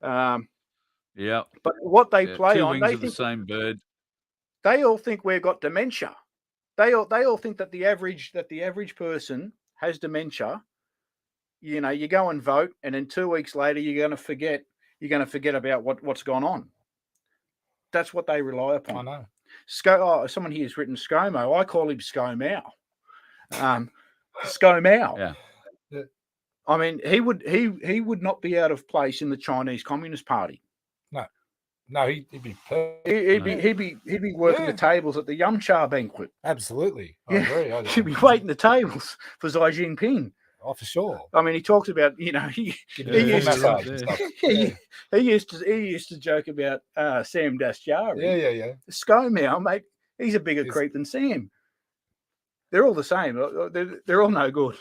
Yeah. But what they play on, they think the same bird. They all think we've got dementia. They all think that the average person has dementia. You go and vote, and then 2 weeks later you're going to forget about what's gone on. That's what they rely upon. I know. Someone here has written ScoMo. I call him ScoMow. ScoMow. Yeah. I mean, he would not be out of place in the Chinese Communist Party. No, he'd be perfect. He'd be working the tables at the Yumcha banquet. Absolutely. I agree. He'd be waiting the tables for Xi Jinping. Oh, for sure. I mean, he talks about, he used to joke about Sam Dastyari. Yeah. ScoMow, mate, he's a bigger creep than Sam. They're all the same. They're all no good.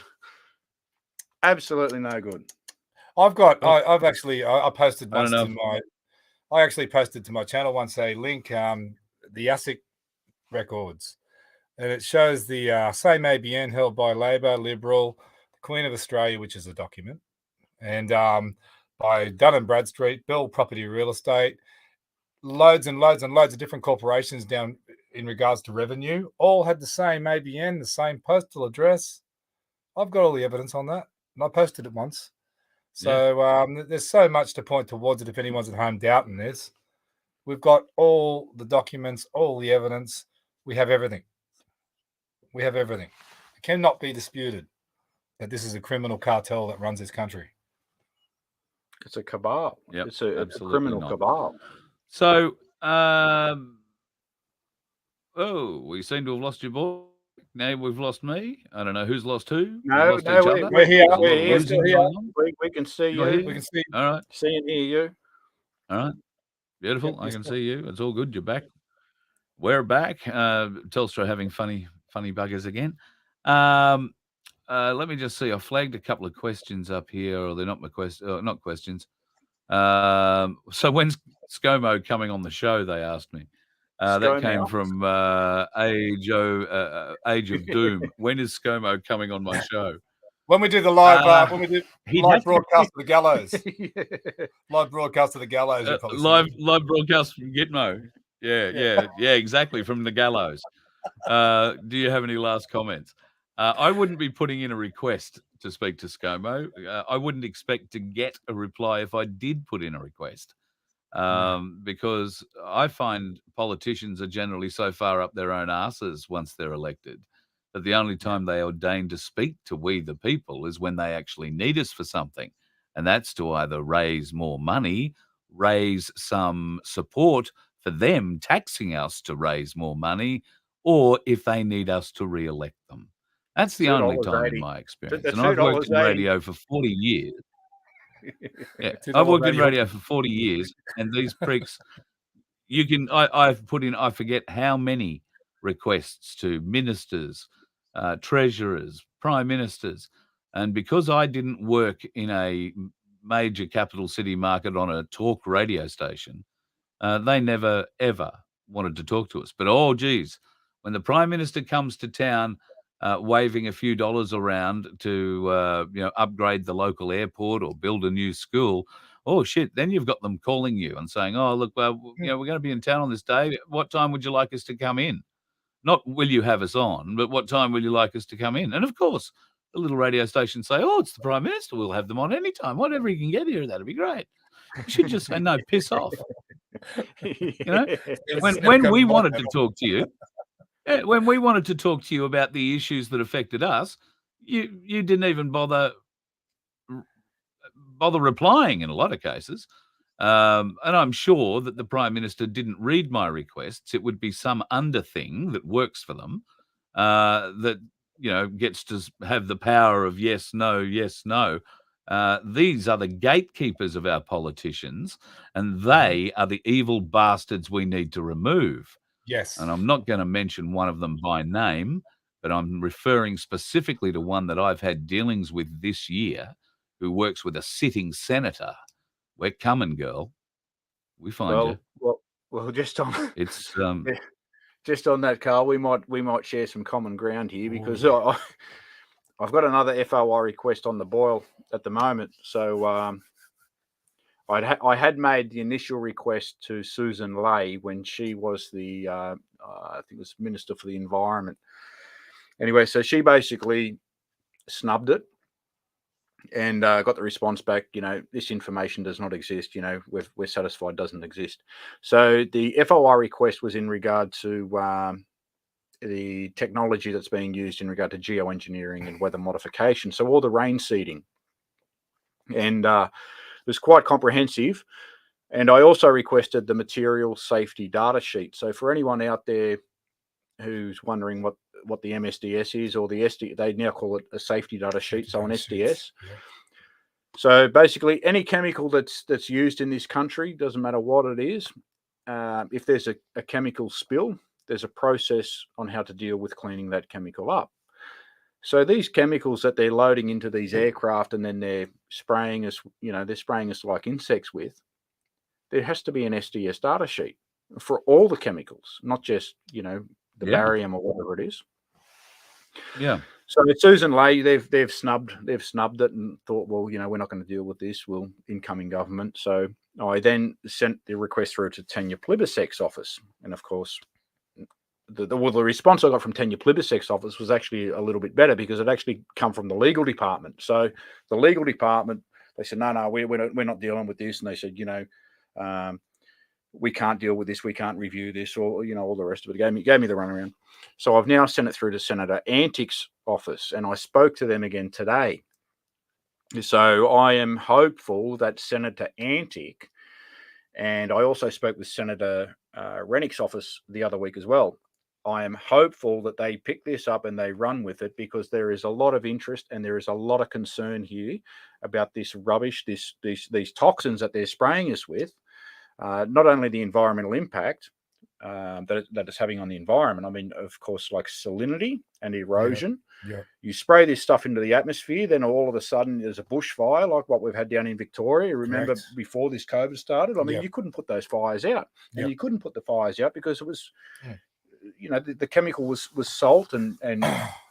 Absolutely no good. I posted once to my. I actually posted to my channel once a link, the ASIC records, and it shows the same ABN held by Labor, Liberal, the Queen of Australia, which is a document, and by Dun & Bradstreet, Bell Property Real Estate, loads and loads and loads of different corporations down in regards to revenue, all had the same ABN, the same postal address. I've got all the evidence on that, and I posted it once. So there's so much to point towards it if anyone's at home doubting this. We've got all the documents, all the evidence. We have everything. It cannot be disputed that this is a criminal cartel that runs this country. It's a cabal. Yep, it's a criminal cabal. So, we seem to have lost your boy. Now we've lost me. I don't know who's lost who. We're here. We're still here. We can see you. We can see. All right. See and hear you. All right. Beautiful. Yep, I yes, can sir. see you. It's all good. You're back. We're back. Telstra having funny buggers again. Let me just see. I flagged a couple of questions up here, or they're not my not questions. So when's ScoMo coming on the show? They asked me. That came ScoMo? from Age of Doom. When is ScoMo coming on my show? When we do the live, he'd live have to- broadcast of the gallows, Yeah. live broadcast of the gallows, you'll probably see live broadcast from Gitmo. Yeah, exactly, from the gallows. Do you have any last comments? I wouldn't be putting in a request to speak to ScoMo. I wouldn't expect to get a reply if I did put in a request, because I find politicians are generally so far up their own asses once they're elected that the only time they ordain to speak to we the people is when they actually need us for something. And that's to either raise more money, raise some support for them taxing us to raise more money, or if they need us to re-elect them. That's the only time in $2.80. my experience. The And I've worked in $2.80. radio for 40 years. Yeah, I've worked in radio for 40 years, and these pricks, I've put in, I forget how many requests to ministers, treasurers, prime ministers. And because I didn't work in a major capital city market on a talk radio station, they never, ever wanted to talk to us. But, oh, geez, when the Prime Minister comes to town waving a few dollars around to, upgrade the local airport or build a new school, oh, shit, then you've got them calling you and saying, oh, look, we're going to be in town on this day. What time would you like us to come in? Not will you have us on, but what time will you like us to come in? And, of course, the little radio stations say, oh, it's the Prime Minister. We'll have them on anytime. Whatever he can get here, that'd be great. You should just say, no, piss off. When we wanted to talk to you, when we wanted to talk to you about the issues that affected us, you didn't even bother replying in a lot of cases. And I'm sure that the Prime Minister didn't read my requests. It would be some under thing that works for them that gets to have the power of yes, no, yes, no. These are the gatekeepers of our politicians, and they are the evil bastards we need to remove. Yes. And I'm not going to mention one of them by name, but I'm referring specifically to one that I've had dealings with this year, who works with a sitting senator. We're coming, girl. We find you. Well, just on It's just on that, Carl, we might share some common ground here, because I've got another FOI request on the boil at the moment. So I had made the initial request to Susan Ley when she was the I think it was Minister for the Environment. Anyway, so she basically snubbed it and got the response back, this information does not exist, we're satisfied doesn't exist. So the FOI request was in regard to the technology that's being used in regard to geoengineering and weather modification, so all the rain seeding. And it was quite comprehensive. And I also requested the material safety data sheet. So for anyone out there who's wondering what the MSDS is, or the SD, they now call it a safety data sheet, so an SDS. Yeah. So basically, any chemical that's used in this country, doesn't matter what it is, if there's a chemical spill, there's a process on how to deal with cleaning that chemical up. So these chemicals that they're loading into these aircraft and then they're spraying us, they're spraying us like insects with, there has to be an SDS data sheet for all the chemicals, not just, the barium or whatever it is. Yeah. So at Susan Ley, they've snubbed it and thought, well, we're not going to deal with this. We'll incoming government. So I then sent the request through to Tanya Plibersek's office, and of course, the response I got from Tanya Plibersek's office was actually a little bit better, because it actually come from the legal department. So the legal department, they said, no, we're not dealing with this, and they said, we can't deal with this, we can't review this, or all the rest of it. Gave me the runaround. So I've now sent it through to Senator Antic's office, and I spoke to them again today. So I am hopeful that Senator Antic, and I also spoke with Senator Rennick's office the other week as well. I am hopeful that they pick this up and they run with it, because there is a lot of interest and there is a lot of concern here about this rubbish, these toxins that they're spraying us with. not only the environmental impact that it's having on the environment. I mean, of course, like salinity and erosion. Yeah. You spray this stuff into the atmosphere, then all of a sudden there's a bushfire like what we've had down in Victoria. Remember before this COVID started? I mean, you couldn't put those fires out. And you couldn't put the fires out because it was, you know, the chemical was salt and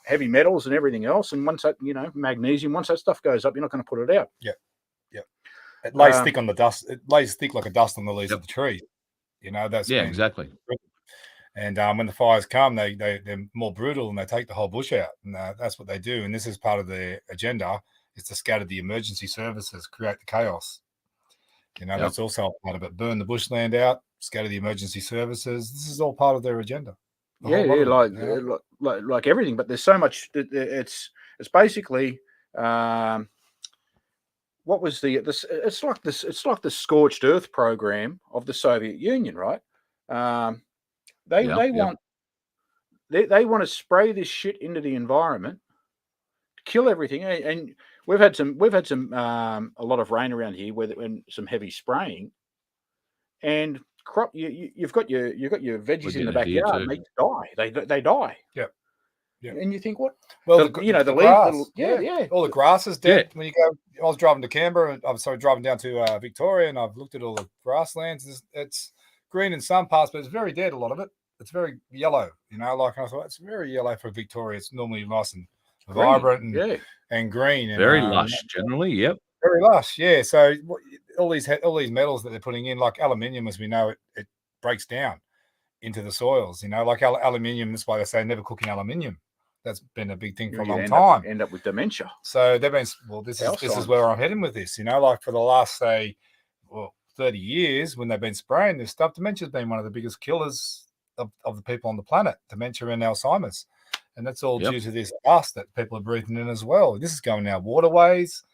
heavy metals and everything else. And once that, you know, magnesium, once that stuff goes up, you're not going to put it out. Yeah. Yeah. It lays thick on the dust. It lays thick like a dust on the leaves of the tree. You know, that's exactly. And when the fires come, they're more brutal and they take the whole bush out. And that's what they do. And this is part of their agenda, is to scatter the emergency services, create the chaos. You know, that's also part of it. Burn the bushland out, scatter the emergency services. This is all part of their agenda. Like everything. But there's so much. It's basically what was it's like the scorched earth program of the Soviet Union, right? They want to spray this shit into the environment, kill everything, and we've had some a lot of rain around here and some heavy spraying, and crop you've got your veggies in the backyard, and they die. They die. Yep. Yeah. And you think what? Well, the leaf, all the grass is dead. When you go, I was driving to Canberra. Driving down to Victoria, and I've looked at all the grasslands. It's green in some parts, but it's very dead. A lot of it. It's very yellow. You know, like I thought, it's very yellow for Victoria. It's normally nice and vibrant and green. And, very lush, generally. Yep. Very lush. Yeah. So all these metals that they're putting in, like aluminium, as we know, it breaks down into the soils. You know, like aluminium. That's why they say never cook in aluminium. That's been a big thing for a long time. End up with dementia. So they've been. Well, this is where I'm heading with this. You know, like for the last 30 years, when they've been spraying this stuff, dementia's been one of the biggest killers of the people on the planet. Dementia and Alzheimer's, and that's all due to this dust that people are breathing in as well. This is going in our waterways.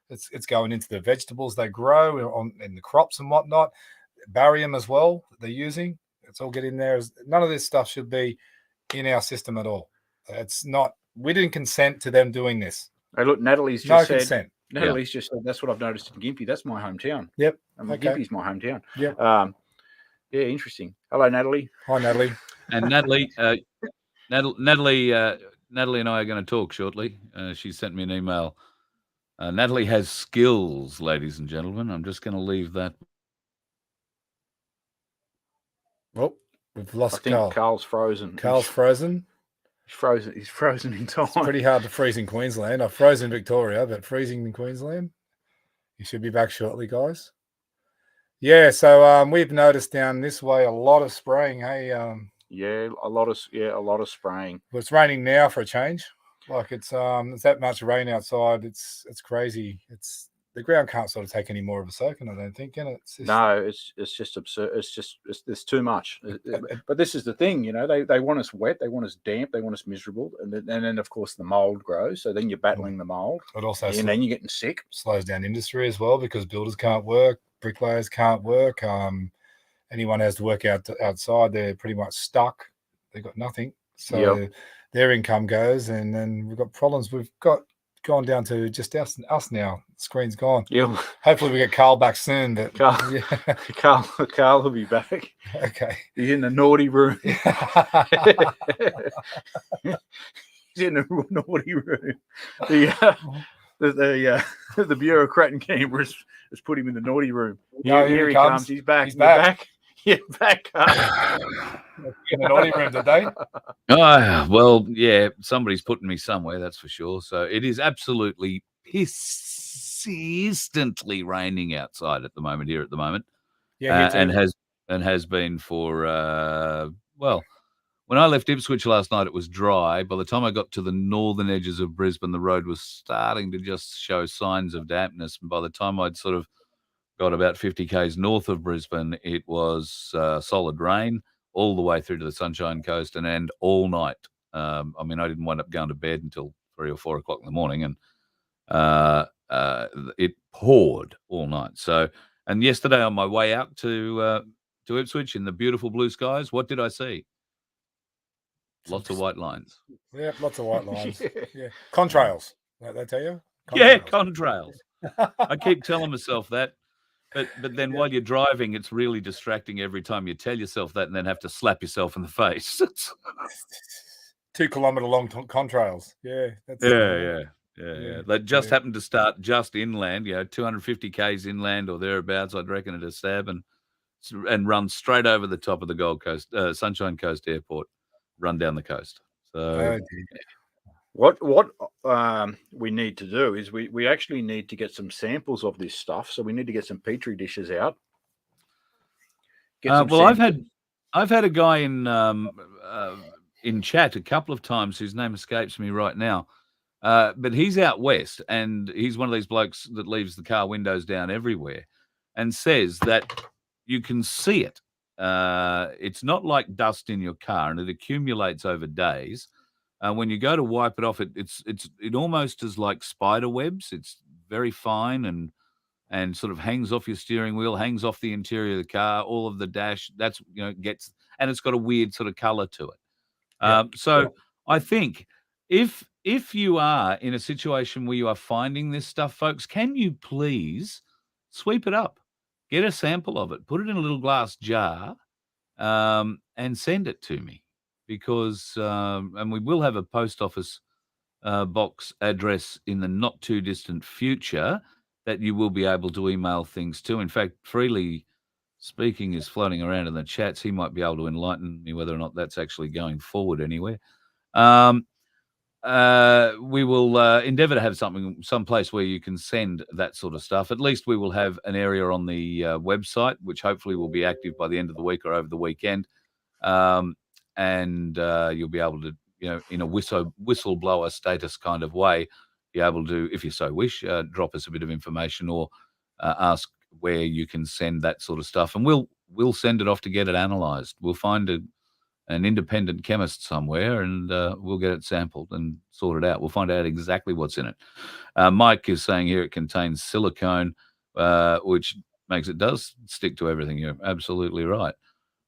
It's going into the vegetables they grow in the crops and whatnot. Barium as well they're using. It's all getting there. None of this stuff should be in our system at all. It's not. We didn't consent to them doing this. Hey, look, Natalie's just said. Consent. Natalie's just said that's what I've noticed in Gympie. That's my hometown. Yep. Gympie's my hometown. Yeah. Yeah, interesting. Hello, Natalie. Hi, Natalie. And Natalie, Natalie and I are going to talk shortly. She sent me an email. Natalie has skills, ladies and gentlemen. I'm just going to leave that. Oh, we've lost I think Carl. Carl's frozen. Carl's frozen. He's frozen in time. It's pretty hard to freeze in Queensland. I've frozen in Victoria, but freezing in Queensland. You should be back shortly, guys. Yeah, so we've noticed down this way a lot of spraying. Hey, a lot of spraying. Well, it's raining now for a change. Like it's that much rain outside. It's crazy. It's the ground can't sort of take any more of a soaking, I don't think, can it? It's just absurd. There's too much. But this is the thing, you know, they want us wet, they want us damp, they want us miserable, and then of course the mold grows. So then you're battling the mold. But also, and then you're getting sick. Slows down industry as well because builders can't work, bricklayers can't work. Anyone has to work outside, they're pretty much stuck. They've got nothing. So their income goes, and then we've got problems. We've gone down to just us now. The screen's gone. Yeah. Hopefully we get Carl back soon. But Carl will be back. Okay. He's in the naughty room. He's in the naughty room. The bureaucrat in Canberra has put him in the naughty room. Here he comes. He's back. He's back. Yeah, back up. In the naughty room today. Well, yeah, somebody's putting me somewhere, that's for sure. So it is absolutely persistently raining outside at the moment. Yeah, and has been for when I left Ipswich last night, it was dry. By the time I got to the northern edges of Brisbane, the road was starting to just show signs of dampness. And by the time I'd sort of got about 50 k's north of Brisbane, it was solid rain all the way through to the Sunshine Coast and all night. I mean, I didn't wind up going to bed until 3 or 4 o'clock in the morning, and it poured all night. So, and yesterday on my way out to Ipswich in the beautiful blue skies, what did I see? Lots of white lines. Yeah, lots of white lines. Yeah. Contrails. Like they tell you? Yeah, contrails. I keep telling myself that. But then while you're driving, it's really distracting every time you tell yourself that and then have to slap yourself in the face. 2 kilometre long contrails. Yeah. That's, Yeah. They just happened to start just inland, 250 k's inland or thereabouts, I'd reckon, at a stab, and run straight over the top of the Gold Coast, Sunshine Coast Airport, run down the coast. So what we need to do is we actually need to get some samples of this stuff. So we need to get some petri dishes out. Well, I've had a guy in chat a couple of times whose name escapes me right now, but he's out west, and he's one of these blokes that leaves the car windows down everywhere, and says that you can see it. It's not like dust in your car, and it accumulates over days. When you go to wipe it off, it almost is like spider webs. It's very fine and sort of hangs off your steering wheel, hangs off the interior of the car, all of the dash. That's and it's got a weird sort of color to it. I think if you are in a situation where you are finding this stuff, folks, can you please sweep it up, get a sample of it, put it in a little glass jar, and send it to me, because and we will have a post office box address in the not too distant future that you will be able to email things to. In fact, Freely Speaking is floating around in the chats. He might be able to enlighten me whether or not that's actually going forward anywhere. We will endeavour to have some place where you can send that sort of stuff. At least we will have an area on the website, which hopefully will be active by the end of the week or over the weekend. And you'll be able to, in a whistleblower status kind of way, be able to, if you so wish, drop us a bit of information or ask where you can send that sort of stuff, and we'll send it off to get it analysed. We'll find an independent chemist somewhere, and we'll get it sampled and sorted out. We'll find out exactly what's in it. Mike is saying here it contains silicone, which does stick to everything. You're absolutely right.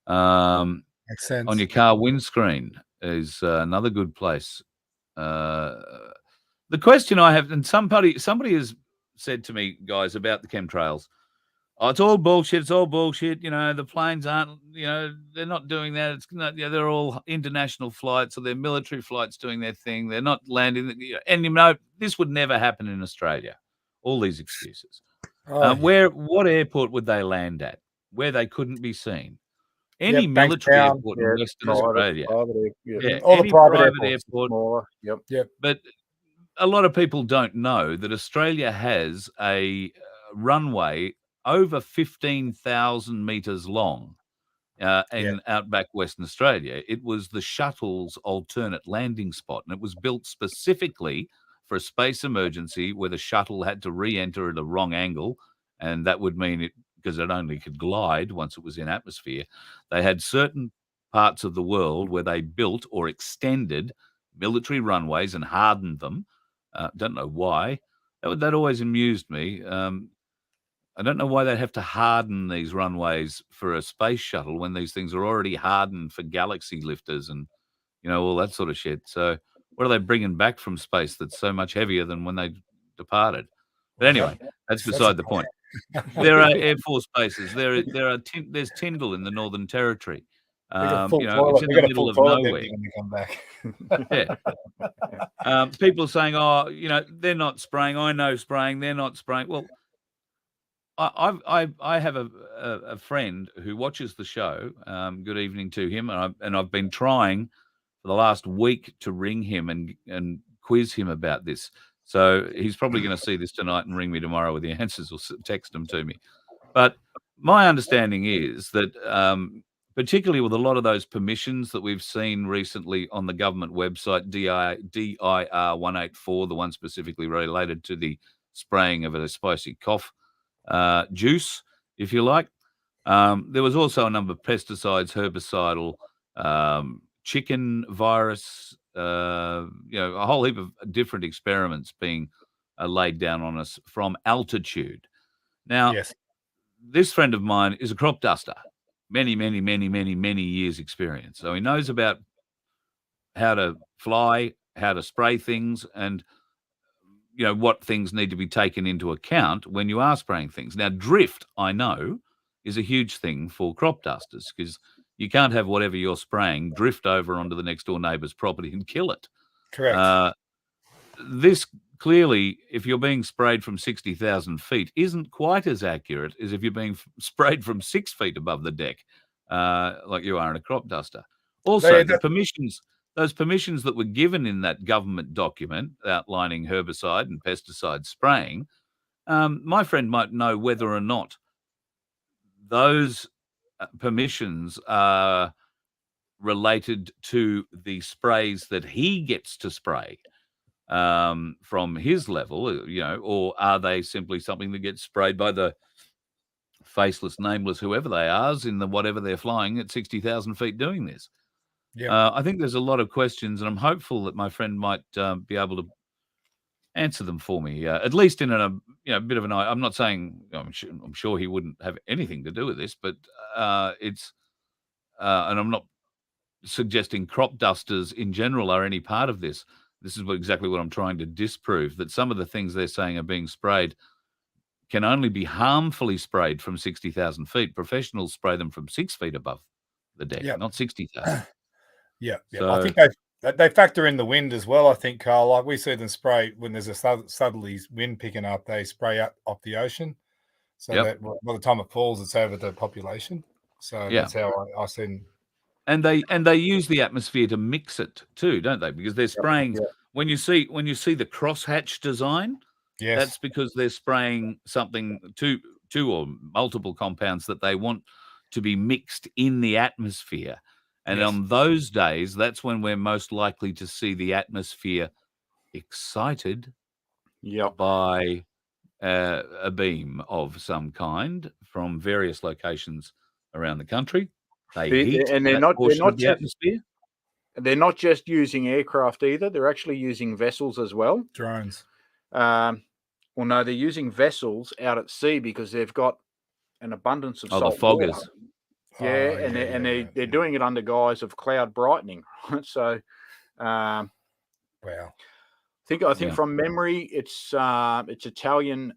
Makes sense. On your car windscreen is another good place. The question I have, and somebody has said to me, guys, about the chemtrails, oh, it's all bullshit. It's all bullshit. The planes aren't, they're not doing that. It's not, they're all international flights, or they're military flights doing their thing. They're not landing. And, this would never happen in Australia. All these excuses. What airport would they land at where they couldn't be seen? Any military airport in Western Australia. All the private airports. Smaller. Yep. But a lot of people don't know that Australia has a runway over 15,000 metres long in outback Western Australia. It was the shuttle's alternate landing spot, and it was built specifically for a space emergency where the shuttle had to re-enter at a wrong angle, and that would mean because it only could glide once it was in atmosphere. They had certain parts of the world where they built or extended military runways and hardened them. Don't know why. That always amused me. I don't know why they'd have to harden these runways for a space shuttle when these things are already hardened for galaxy lifters and, all that sort of shit. So what are they bringing back from space that's so much heavier than when they departed? But anyway, that's beside the point. There are Air Force bases. There's Tyndall in the Northern Territory. It's in the middle of nowhere. Yeah. People are saying, "Oh, they're not spraying. I know spraying. They're not spraying." Well, I have a friend who watches the show. Good evening to him, and I've been trying for the last week to ring him and quiz him about this. So he's probably going to see this tonight and ring me tomorrow with the answers, or text them to me. But my understanding is that, particularly with a lot of those permissions that we've seen recently on the government website, DIR 184, the one specifically related to the spraying of a spicy cough juice, if you like. There was also a number of pesticides, herbicidal, chicken virus, a whole heap of different experiments being laid down on us from altitude. Now, this friend of mine is a crop duster, many years experience. So he knows about how to fly, how to spray things, and what things need to be taken into account when you are spraying things. Now, drift, I know, is a huge thing for crop dusters because you can't have whatever you're spraying drift over onto the next door neighbour's property and kill it. Correct. This clearly, if you're being sprayed from 60,000 feet, isn't quite as accurate as if you're being sprayed from 6 feet above the deck, like you are in a crop duster. Also, those permissions that were given in that government document outlining herbicide and pesticide spraying, my friend might know whether or not those permissions are related to the sprays that he gets to spray from his level, or are they simply something that gets sprayed by the faceless, nameless, whoever they are, in the whatever they're flying at 60,000 feet doing this? Yeah. I think there's a lot of questions, and I'm hopeful that my friend might be able to answer them for me, at least in a bit of an eye. I'm not saying I'm sure he wouldn't have anything to do with this, but it's and I'm not suggesting crop dusters in general are any part of this. This is exactly what I'm trying to disprove, that some of the things they're saying are being sprayed can only be harmfully sprayed from 60,000 feet. Professionals spray them from 6 feet above the deck, not 60,000. Yeah. So, I think they factor in the wind as well, I think, Carl. Like we see them spray when there's a southerly wind picking up, they spray out off the ocean. So that by the time it falls, it's over the population. So that's how I see them. And they use the atmosphere to mix it too, don't they? Because they're spraying. When you see the crosshatch design, that's because they're spraying something, two or multiple compounds that they want to be mixed in the atmosphere. And on those days, that's when we're most likely to see the atmosphere excited by a beam of some kind from various locations around the country. They heat and they're not the atmosphere. They're not just using aircraft either. They're actually using vessels as well. Drones. Well, no, they're using vessels out at sea because they've got an abundance of salt the foggers. water. They're doing it under guise of cloud brightening. So, wow. I think from memory, it's Italian.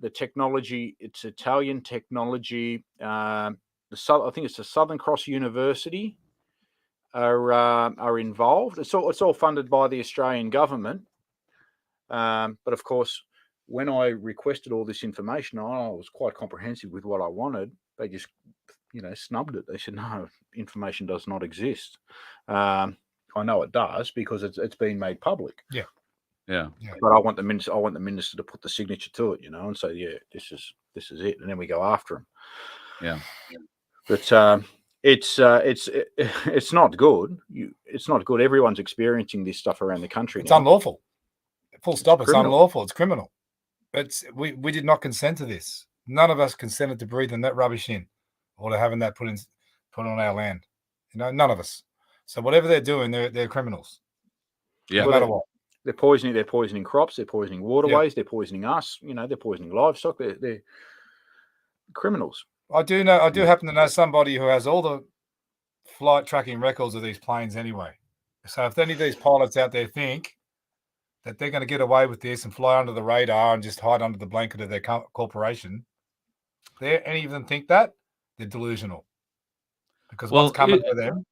The technology, it's Italian technology. I think it's the Southern Cross University are involved. It's all funded by the Australian government. But of course, when I requested all this information, I was quite comprehensive with what I wanted. They just, snubbed it. They said, no, information does not exist. I know it does because it's been made public. Yeah. But I want the minister to put the signature to it, and say, this is it, and then we go after him. Yeah. But it's not good. It's not good. Everyone's experiencing this stuff around the country. It's unlawful. Full stop. It's unlawful. It's criminal. We did not consent to this. None of us consented to breathing that rubbish in, or to having that put on our land. None of us. So whatever they're doing, they're criminals. Yeah. No matter what. They're poisoning crops. They're poisoning waterways. They're poisoning us. They're poisoning livestock. They're criminals. I do happen to know somebody who has all the flight tracking records of these planes anyway. So if any of these pilots out there think that they're going to get away with this and fly under the radar and just hide under the blanket of their corporation, any of them think that, they're delusional. Because what's coming to them.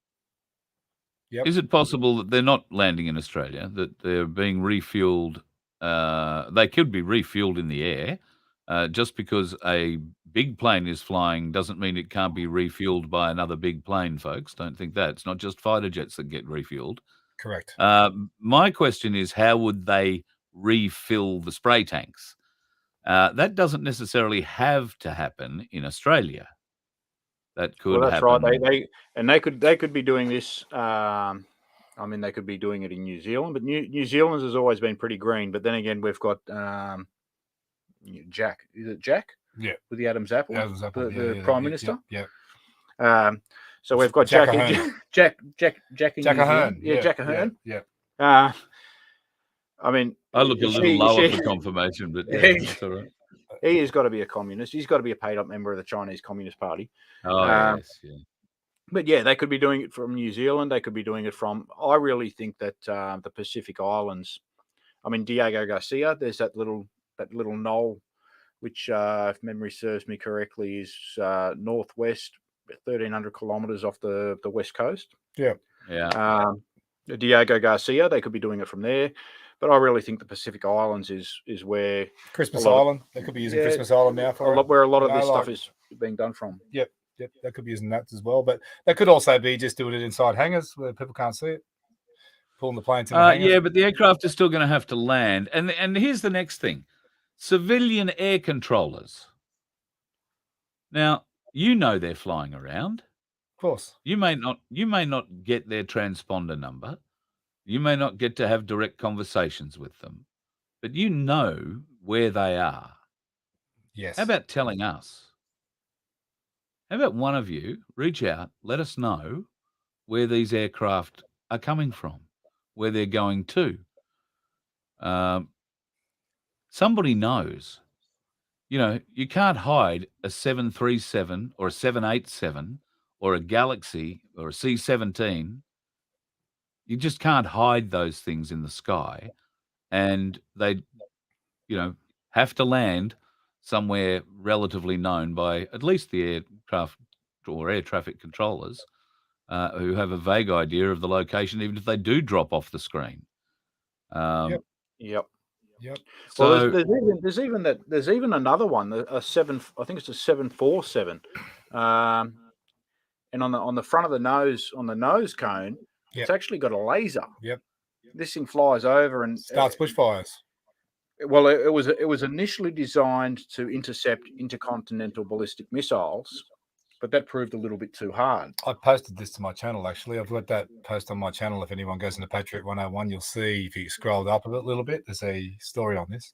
Yep. Is it possible that they're not landing in Australia, that they're being refueled? They could be refueled in the air. Just because a big plane is flying doesn't mean it can't be refueled by another big plane, folks. Don't think that. It's not just fighter jets that get refueled. Correct. My question is, how would they refill the spray tanks? That doesn't necessarily have to happen in Australia. That could that's happen. Right. They could be doing this. They could be doing it in New Zealand, but New Zealand has always been pretty green. But then again, we've got Jack. Is it Jack? Yeah. With the Adams apple, the Prime Minister. Yeah. So we've got Jack Ahern. Jack Ahern. Yeah, Jack Ahern. Yeah. I look a little lower for confirmation, but that's all right. He has got to be a communist. He's got to be a paid-up member of the Chinese Communist Party. Oh, yes. Yeah. But they could be doing it from New Zealand. They could be doing it from. I really think that the Pacific Islands I mean, Diego Garcia, there's that little knoll, which, if memory serves me correctly, is northwest, 1,300 kilometers off the west coast. Yeah. Diego Garcia, they could be doing it from there, but I really think the Pacific Islands is where Christmas Island. They could be using Christmas Island now for where a lot of this stuff is being done from. Yep, they could be using that as well, but they could also be just doing it inside hangars where people can't see it, pulling the planes in the hangars. Yeah, but the aircraft is still going to have to land, and here's the next thing: civilian air controllers. Now, you know they're flying around. Of course. You may not get their transponder number. You may not get to have direct conversations with them, but you know where they are. Yes. How about telling us? How about one of you reach out, let us know where these aircraft are coming from, where they're going to. Somebody knows. You know, you can't hide a 737 or a 787 or a Galaxy or a C-17. You just can't hide those things in the sky, and they, have to land somewhere relatively known by at least the aircraft or air traffic controllers, who have a vague idea of the location, even if they do drop off the screen. Yep. So well, there's even another one, I think it's a 747, and on the front of the nose, on the nose cone, it's actually got a laser. Yep. This thing flies over and starts bushfires. Well, it was initially designed to intercept intercontinental ballistic missiles, but that proved a little bit too hard. I posted this to my channel, actually. I've got that post on my channel. If anyone goes into PATRIOT101, you'll see, if you scroll up a little bit, there's a story on this.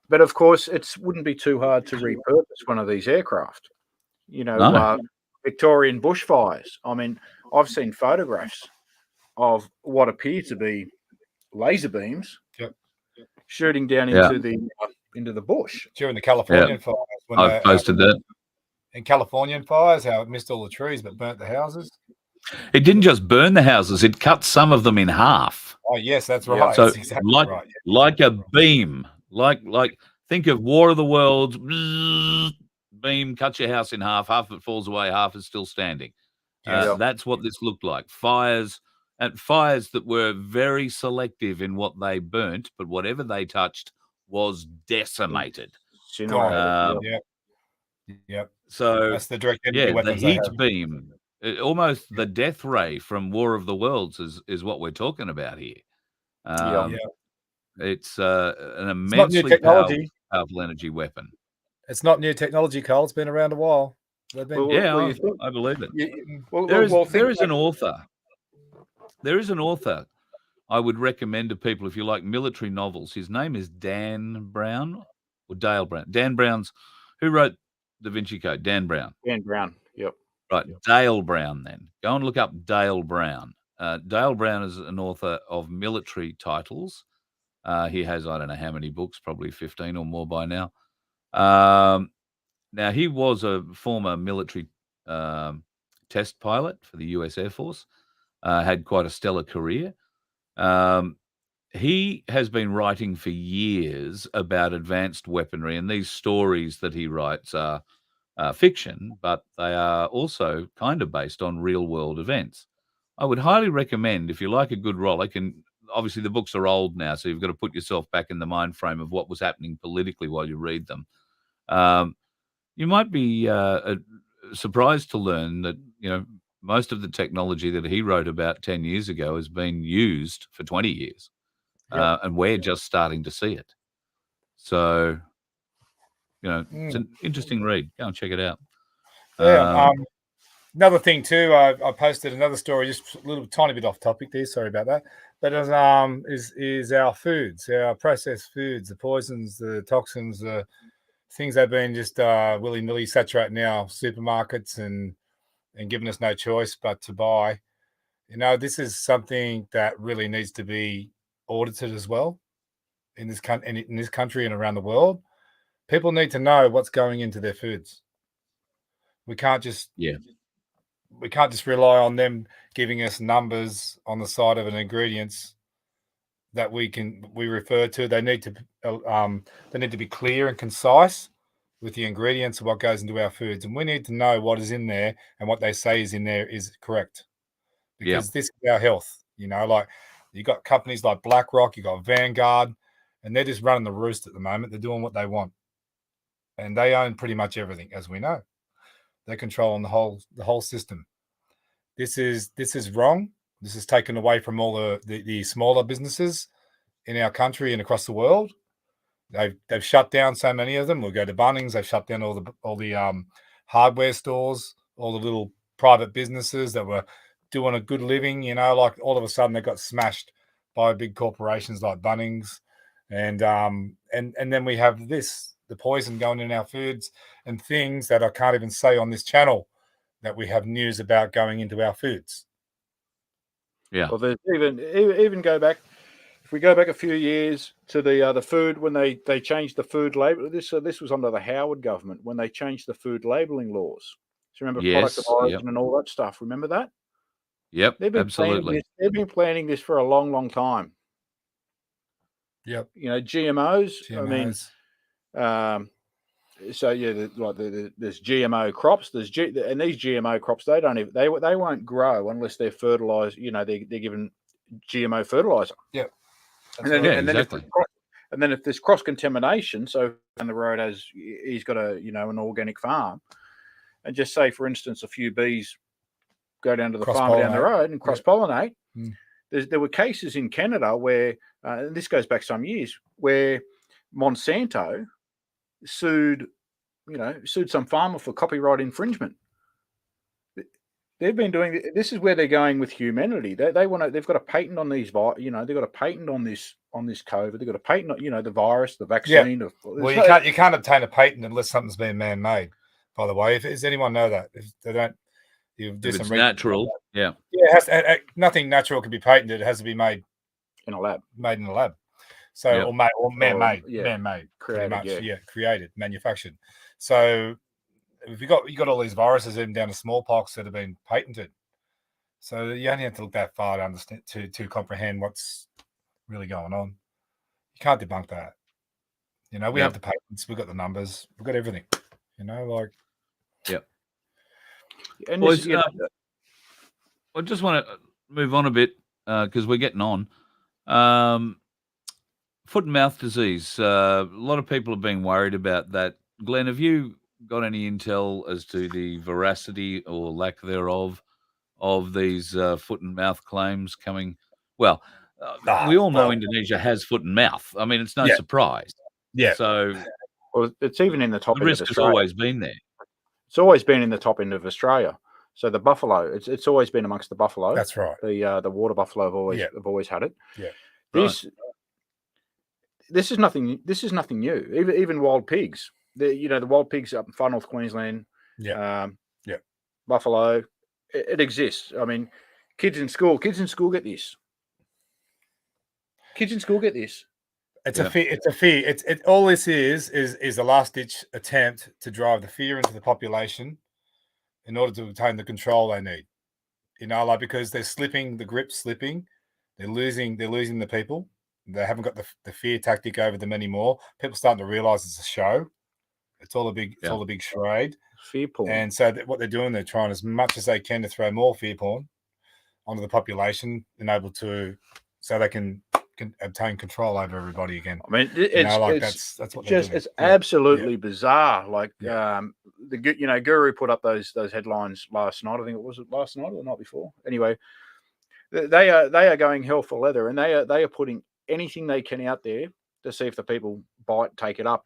But of course, it wouldn't be too hard to repurpose one of these aircraft. Victorian bushfires. I mean, I've seen photographs of what appear to be laser beams shooting down into the bush during the Californian fires. When I've posted that. In Californian fires, how it missed all the trees but burnt the houses. It didn't just burn the houses; it cut some of them in half. Oh yes, that's right. So that's exactly right. Like a beam, like think of War of the Worlds. Beam cuts your house in half. Half of it falls away. Half is still standing. That's what this looked like. Fires that were very selective in what they burnt, but whatever they touched was decimated. Yep. So that's the direct energy weapons. The heat beam, almost the death ray from War of the Worlds is what we're talking about here. It's an immensely powerful energy weapon. It's not new technology, Cole. It's been around a while. I believe it. There is an author. There is an author I would recommend to people if you like military novels. His name is Dan Brown or Dale Brown. Dan Brown's who wrote Da Vinci Code. Dan Brown. Yep. Right. Dale Brown, then. Go and look up Dale Brown. Dale Brown is an author of military titles. He has, I don't know how many books, probably 15 or more by now. Now, he was a former military test pilot for the US Air Force, had quite a stellar career. He has been writing for years about advanced weaponry, and these stories that he writes are fiction, but they are also kind of based on real-world events. I would highly recommend, if you like a good rollick, and obviously the books are old now, so you've got to put yourself back in the mind frame of what was happening politically while you read them. You might be surprised to learn that, most of the technology that he wrote about 10 years ago has been used for 20 years. And we're just starting to see it. So, it's an interesting read. Go and check it out. Another thing too, I posted another story, just a little tiny bit off topic there. Sorry about that. But is our foods, our processed foods, the poisons, the toxins, the things they've been just willy-nilly saturating our supermarkets and giving us no choice but to buy. This is something that really needs to be audited as well in this country and around the world. People need to know what's going into their foods. We can't just rely on them giving us numbers on the side of an ingredients that we refer to. They need to be clear and concise with the ingredients of what goes into our foods, and we need to know what is in there and what they say is in there is correct, because this is our health. Like you got companies like BlackRock, you got Vanguard, and they're just running the roost at the moment. They're doing what they want, and they own pretty much everything, as we know. They're controlling the whole system. This is wrong. This is taken away from all the smaller businesses in our country and across the world. They've shut down so many of them. We'll go to Bunnings. They've shut down all the hardware stores, all the little private businesses that were doing a good living. Like all of a sudden they got smashed by big corporations like Bunnings, and then we have the poison going in our foods and things that I can't even say on this channel that we have news about going into our foods. Yeah. Well, there's even go back. If we go back a few years to the food, when they changed the food label, this was under the Howard government when they changed the food labeling laws. Do you remember product of origin and all that stuff? Remember that? Yep, absolutely. They've been planning this for a long, long time. Yep. GMOs. I mean, there's GMO crops. And these GMO crops they won't grow unless they're fertilized. They're given GMO fertilizer. Yep. And then if there's cross contamination, so down the road he's got an organic farm, and just say for instance a few bees go down to the farm down the road and cross pollinate. There were cases in Canada where and this goes back some years where Monsanto sued some farmer for copyright infringement. They've been doing this is where they're going with humanity. They've got a patent on these, they've got a patent on this COVID. They've got a patent on, the virus, the vaccine. Yeah. Well, you can't obtain a patent unless something's been man-made, by the way. Does anyone know that? If they don't, you do some natural. Yeah. Yeah, nothing natural can be patented. It has to be made in a lab. Made in a lab. So or man-made. Man-made. Created, created, manufactured. So if you got all these viruses even down to smallpox that have been patented. So you only have to look that far to understand to comprehend what's really going on. You can't debunk that. We have the patents, we've got the numbers, we've got everything. Yep. And Boys, I just want to move on a bit because we're getting on. Foot and mouth disease. A lot of people are being worried about that. Glenn, have you got any intel as to the veracity or lack thereof of these foot and mouth claims coming? Well, we all know Indonesia has foot and mouth. I mean, it's no surprise. Yeah. So, it's even in the top. The risk has always been there. It's always been in the top end of Australia. So the buffalo, it's always been amongst the buffalo. That's right. The water buffalo have always had it. Yeah. This is nothing. This is nothing new. Even wild pigs. The wild pigs up in far north Queensland. Yeah. Buffalo. It exists. I mean, kids in school get this. Kids in school get this. It's a fear. It's a fear. All this is a last ditch attempt to drive the fear into the population in order to obtain the control they need. Because they're slipping, the grip's slipping, they're losing the people. They haven't got the fear tactic over them anymore. People starting to realize it's a show. It's all a big charade. Fear porn. And so what they're doing, they're trying as much as they can to throw more fear porn onto the population so they can obtain control over everybody again. I mean, that's what they're doing. It's absolutely bizarre. Guru put up those headlines last night. I think it was last night or the night before. Anyway, they are going hell for leather, and they are putting anything they can out there to see if the people bite, take it up.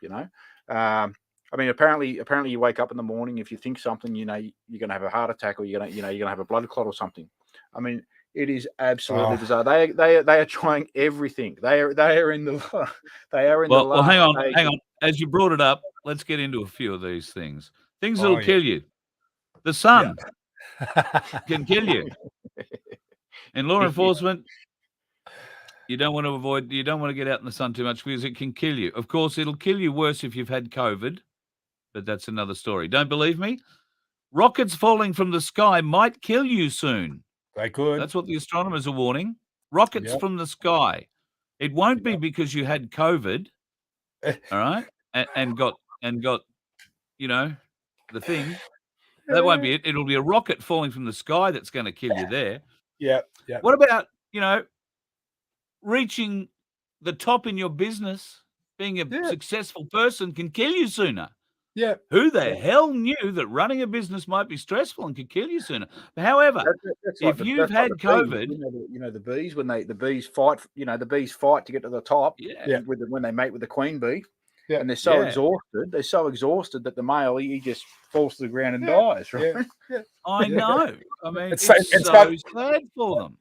I mean, apparently you wake up in the morning, if you think something, you're going to have a heart attack, or you're going to have a blood clot or something. I mean, it is absolutely bizarre. They are trying everything. They are in the Well, hang on. As you brought it up, let's get into a few of these things. Things that'll kill you. The sun can kill you. In law enforcement, you don't want to get out in the sun too much because it can kill you. Of course, it'll kill you worse if you've had COVID, but that's another story. Don't believe me? Rockets falling from the sky might kill you soon. They could. That's what the astronomers are warning. Rockets from the sky It won't be because you had COVID, all right, and got you know the thing. That won't be it. It'll be a rocket falling from the sky that's going to kill you there. Yeah. What about reaching the top in your business? Being a successful person can kill you sooner. Yeah. Who the hell knew that running a business might be stressful and could kill you sooner? However, that's if you've had COVID, the bees when the bees fight, the bees fight to get to the top. Yeah. When they mate with the queen bee, and they're so exhausted. They're so exhausted that the male he just falls to the ground and dies. Right? Yeah. I know. I mean, it's so sad for them.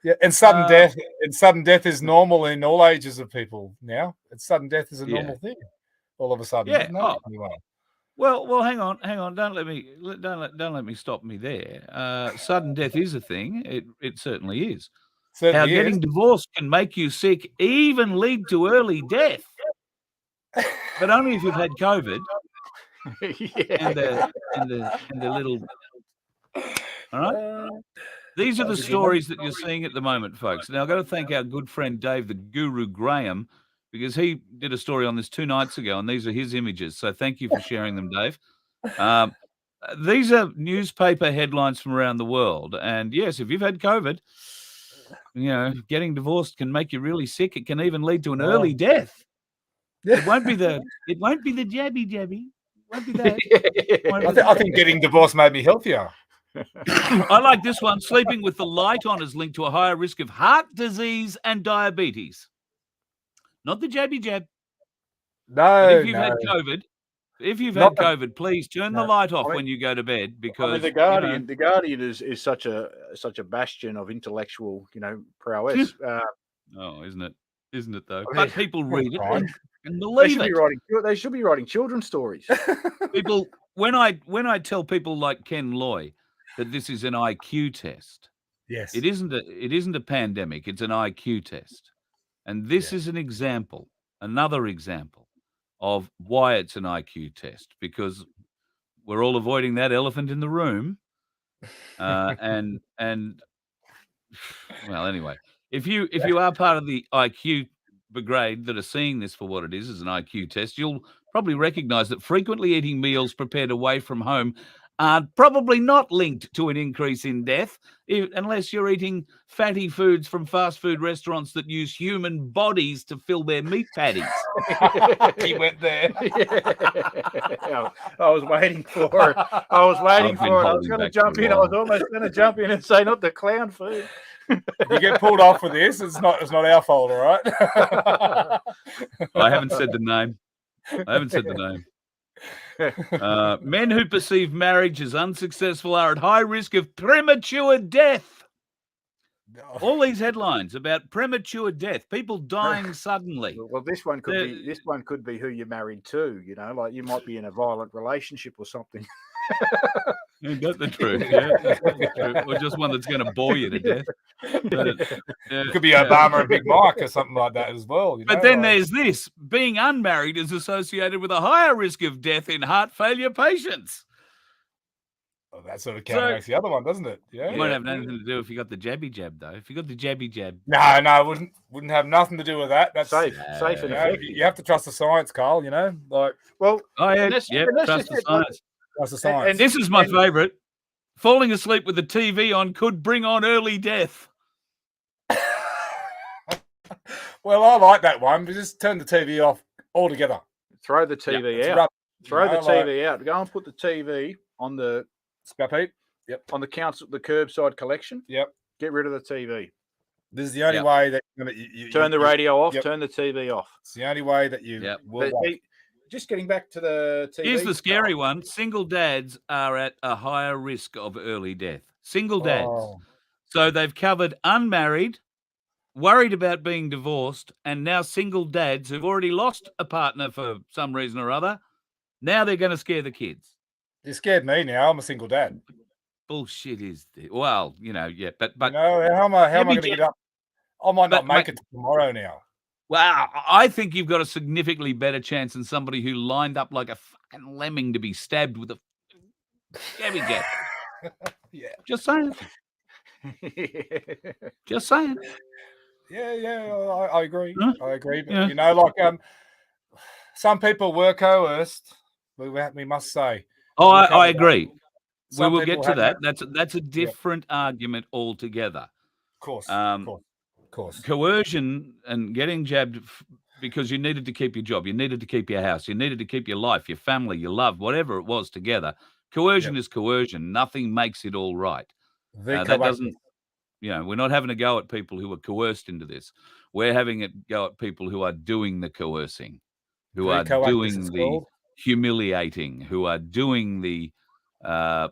Yeah. And sudden death. And sudden death is normal in all ages of people now. And sudden death is a normal thing. All of a sudden, isn't it? Well, hang on. Don't let me stop me there. Sudden death is a thing. It certainly is. How getting divorced can make you sick, even lead to early death, but only if you've had COVID. And the little. All right. These are the stories that you're seeing at the moment, folks. Now I've got to thank our good friend Dave, the Guru Graham, because he did a story on this 2 nights ago, and these are his images. So thank you for sharing them, Dave. These are newspaper headlines from around the world. And yes, if you've had COVID, getting divorced can make you really sick. It can even lead to an early death. It won't be the jabby. It won't be that. I think getting divorced made me healthier. I like this one. Sleeping with the light on is linked to a higher risk of heart disease and diabetes. Not the jabby jab. No. But if you've had COVID, please turn the light off when you go to bed, because the Guardian is such a bastion of intellectual, prowess. Isn't it? Isn't it though? But people read it and believe They should be writing children's stories. People, when I tell people like Ken Loy that this is an IQ test, yes, it isn't a pandemic. It's an IQ test. And this is another example of why it's an IQ test, because we're all avoiding that elephant in the room. And well, anyway, if you are part of the IQ brigade that are seeing this for what it is, as an IQ test, you'll probably recognize that frequently eating meals prepared away from home are probably not linked to an increase in death, unless you're eating fatty foods from fast food restaurants that use human bodies to fill their meat patties. He went there. I was waiting for it. I was going to jump in. I was almost going to jump in and say, not the clown food. If you get pulled off for this, it's not our fault, all right? I haven't said the name. Men who perceive marriage as unsuccessful are at high risk of premature death. All these headlines about premature death, people dying suddenly. Well, this one could be who you're married to. Like you might be in a violent relationship or something. Ain't that the truth? Yeah, that's the truth. Or just one that's going to bore you to death. It could be Obama and Big Mike or something like that as well. But then there's this: being unmarried is associated with a higher risk of death in heart failure patients. Well, that sort of counteracts the other one, doesn't it? Yeah. It won't have anything to do if you got the jabby jab, though. If you got the jabby jab, no, it wouldn't have nothing to do with that. That's safe and effective. You have to trust the science, Carl. Trust the science. That's the science. And this is my favorite. Falling asleep with the TV on could bring on early death. Well, I like that one. But just turn the TV off altogether. Throw the TV out. Throw the TV out. Go and put the TV on the scrap heap. Yep. On the curbside collection. Yep. Get rid of the TV. This is the only way that you turn the radio off. Turn the TV off. It's the only way that you will. Just getting back to the TV. Here's the scary one. Single dads are at a higher risk of early death. Single dads. Oh. So they've covered unmarried, worried about being divorced, and now single dads who've already lost a partner for some reason or other. Now they're going to scare the kids. You scared me now. I'm a single dad. Bullshit is this. Well, but how am I going to get up? I might not make it tomorrow now. Well, I think you've got a significantly better chance than somebody who lined up like a fucking lemming to be stabbed with a jabby jab. Yeah. Just saying. Just saying. I agree. Huh? I agree. But, Yeah. you know, like some people were coerced, we must say. Oh, We'll I cover that. agree. We Some will people get to had that. no- That's a different argument altogether. Of course. Um, Of course. Coercion and getting jabbed because you needed to keep your job, you needed to keep your house, you needed to keep your life, your family, your love, whatever it was together. Coercion is coercion. Nothing makes it all right. That doesn't, we're not having a go at people who are coerced into this. We're having a go at people who are doing the coercing, who are doing the humiliating, who are doing the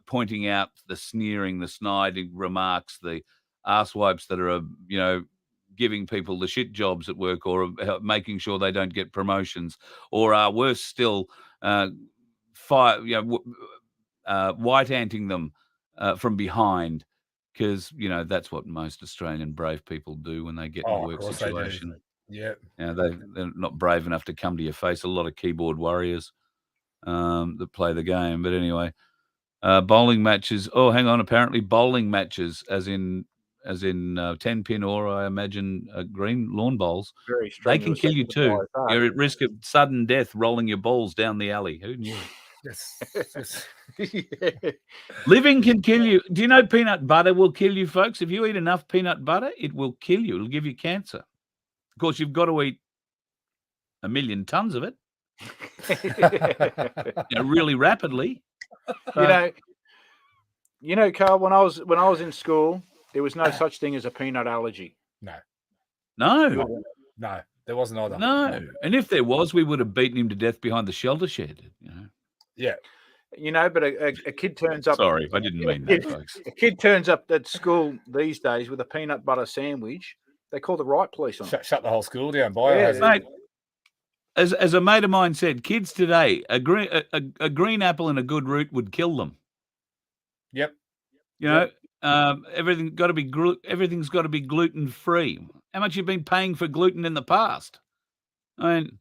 pointing out, the sneering, the sniding remarks, the arse-wipes that are, giving people the shit jobs at work, or making sure they don't get promotions, or are worse still, white-anting them from behind, because that's what most Australian brave people do when they get in a work situation. Yeah, they're not brave enough to come to your face. A lot of keyboard warriors that play the game. But anyway, bowling matches. Oh, hang on. Apparently, bowling matches, as in 10-pin, or I imagine green lawn bowls. Very They can kill you too. You're at risk of sudden death rolling your balls down the alley. Who knew? Yes. Living can kill you. Do you know peanut butter will kill you, folks? If you eat enough peanut butter, it will kill you. It'll give you cancer. Of course, you've got to eat 1 million tons of it, really rapidly. You know, Carl. When I was in school, there was no such thing as a peanut allergy. No, there wasn't either. No, and if there was, we would have beaten him to death behind the shelter shed. Yeah. But a kid turns up. Sorry, I didn't mean that, folks. A kid turns up at school these days with a peanut butter sandwich. They call the riot police on him. Shut the whole school down. Mate, as a mate of mine said, kids today, a green apple and a good root would kill them. Yep. Everything's got to be gluten free. How much you've been paying for gluten in the past? I mean,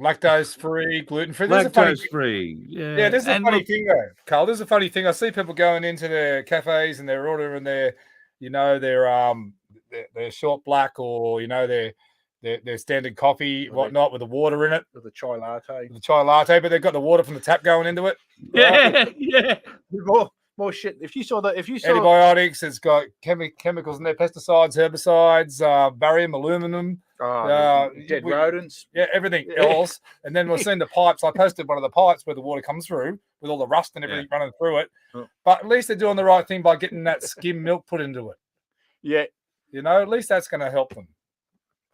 lactose free, gluten free. Lactose free. Yeah. There's a funny thing though, Carl. There's a funny thing. I see people going into the cafes and they're ordering their short black, or their standard coffee, whatnot, with the water in it, with the chai latte. But they've got the water from the tap going into it. Right? Yeah. More shit. If you saw antibiotics, it's got chemicals in there, pesticides, herbicides, barium, aluminum, dead rodents, everything else. And then we're seeing the pipes. I posted one of the pipes where the water comes through with all the rust and everything running through it. But at least they're doing the right thing by getting that skim milk put into it. Yeah, at least that's going to help them.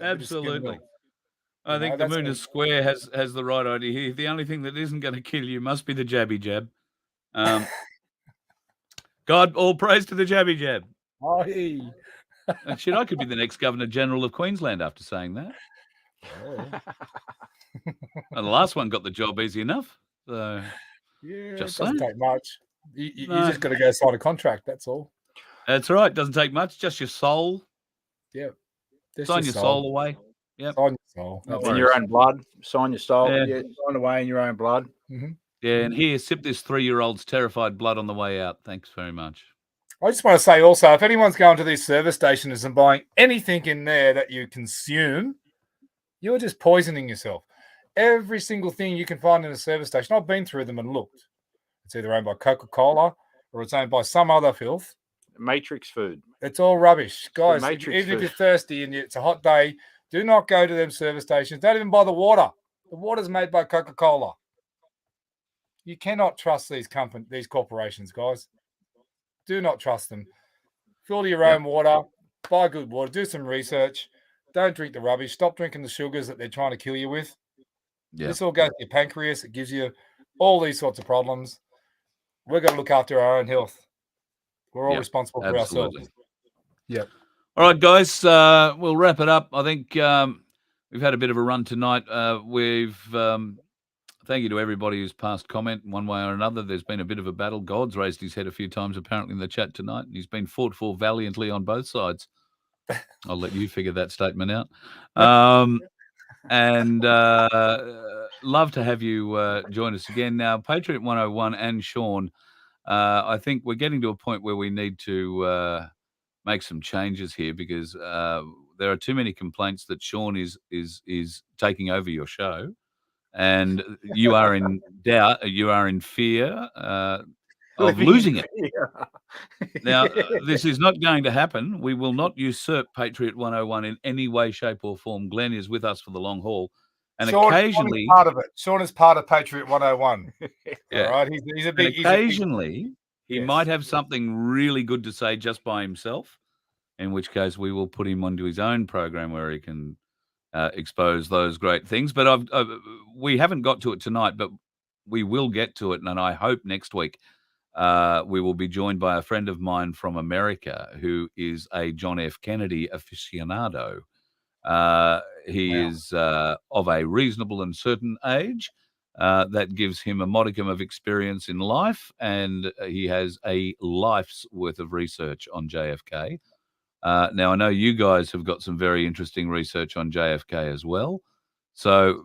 Absolutely. I think the Moon is Square has the right idea here. The only thing that isn't going to kill you must be the jabby jab. God, all praise to the jabby jab. Shit, I could be the next Governor General of Queensland after saying that. And the last one got the job easy enough. So, it doesn't take much. You just got to go sign a contract. That's all. That's right. Doesn't take much. Just your soul. Yeah. Sign your soul away. Yep. Sign your soul. In your own blood. Sign your soul. Yeah. Sign away in your own blood. Mm-hmm. Yeah, and here, sip this 3-year-old's terrified blood on the way out. Thanks very much. I just want to say also, if anyone's going to these service stations and buying anything in there that you consume, you're just poisoning yourself. Every single thing you can find in a service station, I've been through them and looked. It's either owned by Coca-Cola or it's owned by some other filth. Matrix food. It's all rubbish. Guys, even if you're thirsty and it's a hot day, do not go to them service stations. Don't even buy the water. The water's made by Coca-Cola. You cannot trust these corporations, guys. Do not trust them. Fill your own water. Buy good water. Do some research. Don't drink the rubbish. Stop drinking the sugars that they're trying to kill you with. Yeah. This all goes to your pancreas. It gives you all these sorts of problems. We're going to look after our own health. We're all responsible for ourselves. Yep. All right, guys. We'll wrap it up. I think we've had a bit of a run tonight. Thank you to everybody who's passed comment one way or another. There's been a bit of a battle. God's raised his head a few times, apparently, in the chat tonight, and he's been fought for valiantly on both sides. I'll let you figure that statement out. And love to have you join us again. Now, Patriot101 and Sean, I think we're getting to a point where we need to make some changes here, because there are too many complaints that Sean is taking over your show, and you are in doubt. You are in fear of losing it. Now, this is not going to happen. We will not usurp Patriot 101 in any way, shape, or form. Glenn is with us for the long haul. And Sean, occasionally, Sean is part of it. Sean is part of Patriot 101. Yeah. All right, he's a big. Occasionally, he Yes. might have something really good to say just by himself, in which case we will put him onto his own program where he can expose those great things. But we haven't got to it tonight, but we will get to it, and I hope next week we will be joined by a friend of mine from America who is a John F. Kennedy aficionado. He is of a reasonable and certain age. That gives him a modicum of experience in life, and he has a life's worth of research on JFK. Now, I know you guys have got some very interesting research on JFK as well. So,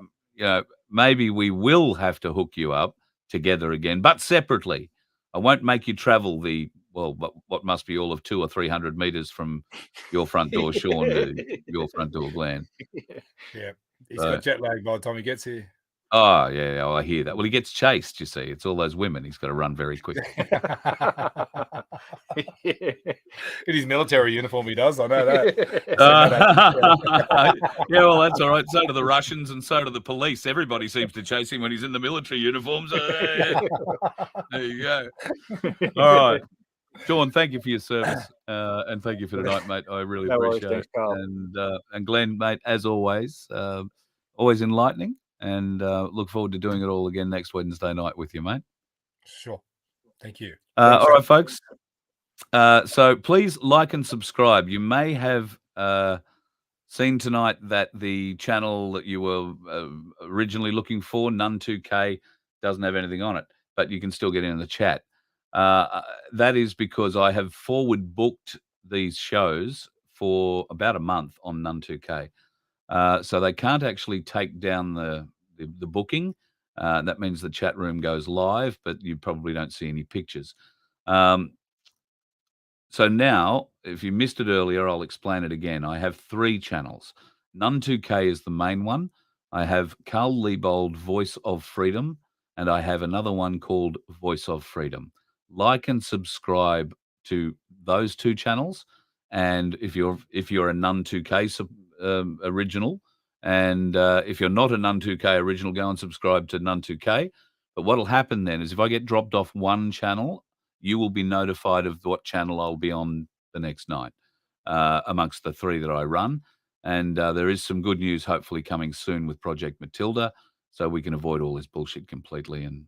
maybe we will have to hook you up together again, but separately. I won't make you travel what must be all of 200 or 300 meters from your front door, Sean, to your front door, Glenn. Yeah, he's got jet lag by the time he gets here. Oh, yeah, I hear that. Well, he gets chased, you see. It's all those women. He's got to run very quickly. In his military uniform, he does. I know that. Yeah, well, that's all right. So do the Russians and so do the police. Everybody seems to chase him when he's in the military uniform. So there you go. All right. Sean, thank you for your service, and thank you for tonight, mate. I really appreciate it. And Glenn, mate, as always, always enlightening. And look forward to doing it all again next Wednesday night with you, mate. Sure. Thank you. All right, folks. So please like and subscribe. You may have seen tonight that the channel that you were originally looking for, None2K, doesn't have anything on it, but you can still get in the chat. That is because I have forward booked these shows for about a month on None2K. So they can't actually take down the booking. That means the chat room goes live, but you probably don't see any pictures. So now, if you missed it earlier, I'll explain it again. I have 3 channels. None2K is the main one. I have Carl Liebold, Voice of Freedom, and I have another one called Voice of Freedom. Like and subscribe to those 2 channels. And if you're a None2K original, and if you're not a None2K original, go and subscribe to None2K. But what'll happen then is if I get dropped off one channel, you will be notified of what channel I'll be on the next night amongst the 3 that I run. And there is some good news hopefully coming soon with Project Matilda, so we can avoid all this bullshit completely and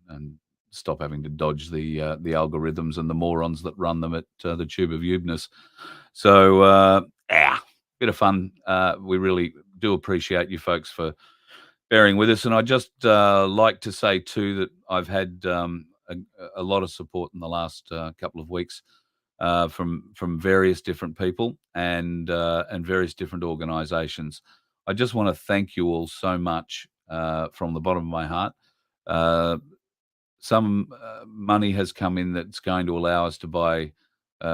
stop having to dodge the algorithms and the morons that run them at the Tube of Ubness. So, bit of fun. We really do appreciate you folks for bearing with us. And I just like to say, too, that I've had a lot of support in the last couple of weeks from various different people and various different organizations. I just want to thank you all so much from the bottom of my heart. Some money has come in that's going to allow us to buy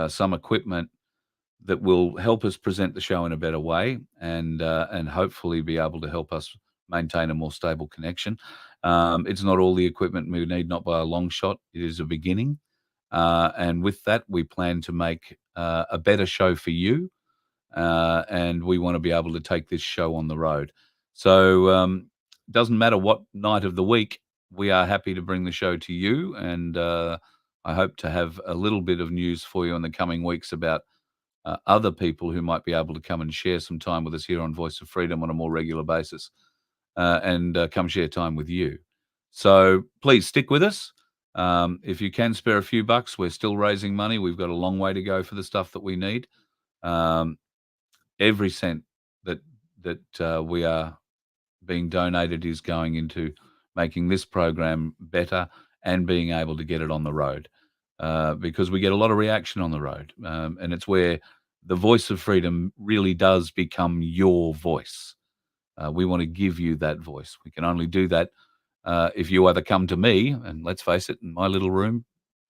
some equipment that will help us present the show in a better way and hopefully be able to help us maintain a more stable connection. It's not all the equipment we need, not by a long shot. It is a beginning. And with that, we plan to make a better show for you. And we want to be able to take this show on the road. So doesn't matter what night of the week, we are happy to bring the show to you. And I hope to have a little bit of news for you in the coming weeks about other people who might be able to come and share some time with us here on Voice of Freedom on a more regular basis and come share time with you. So please stick with us. If you can spare a few bucks, we're still raising money. We've got a long way to go for the stuff that we need. Every cent that we are being donated is going into making this program better and being able to get it on the road because we get a lot of reaction on the road. And it's where the Voice of Freedom really does become your voice. We want to give you that voice. We can only do that if you either come to me, and let's face it, in my little room,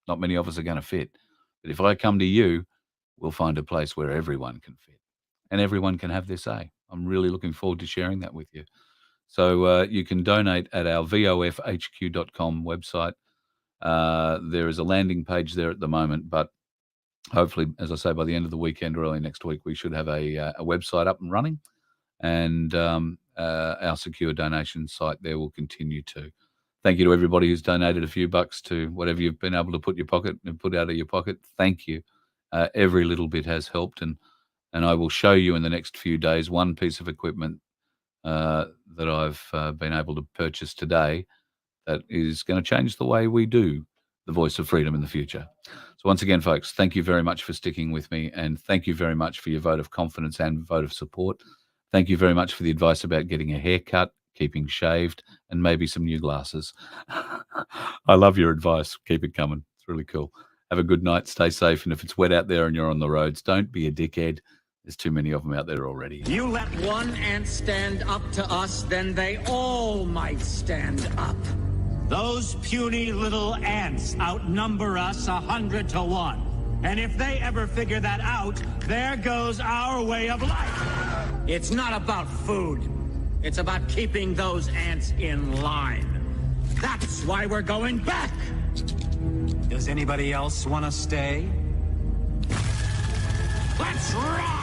not many of us are going to fit. But if I come to you, we'll find a place where everyone can fit. and everyone can have their say. I'm really looking forward to sharing that with you. So you can donate at our vofhq.com website. There is a landing page there at the moment, but hopefully, as I say, by the end of the weekend or early next week, we should have a website up and running, and our secure donation site there will continue to. Thank you to everybody who's donated a few bucks to whatever you've been able to put out of your pocket. Thank you. Every little bit has helped, and I will show you in the next few days one piece of equipment that I've been able to purchase today that is going to change the way we do the Voice of Freedom in the future. So once again, folks, thank you very much for sticking with me, and thank you very much for your vote of confidence and vote of support. Thank you very much for the advice about getting a haircut, keeping shaved, and maybe some new glasses. I love your advice. Keep it coming. It's really cool. Have a good night. Stay safe. And if it's wet out there and you're on the roads, don't be a dickhead. There's too many of them out there already. You let one ant stand up to us, then they all might stand up. Those puny little ants outnumber us 100 to 1. And if they ever figure that out, there goes our way of life. It's not about food. It's about keeping those ants in line. That's why we're going back. Does anybody else want to stay? Let's rock!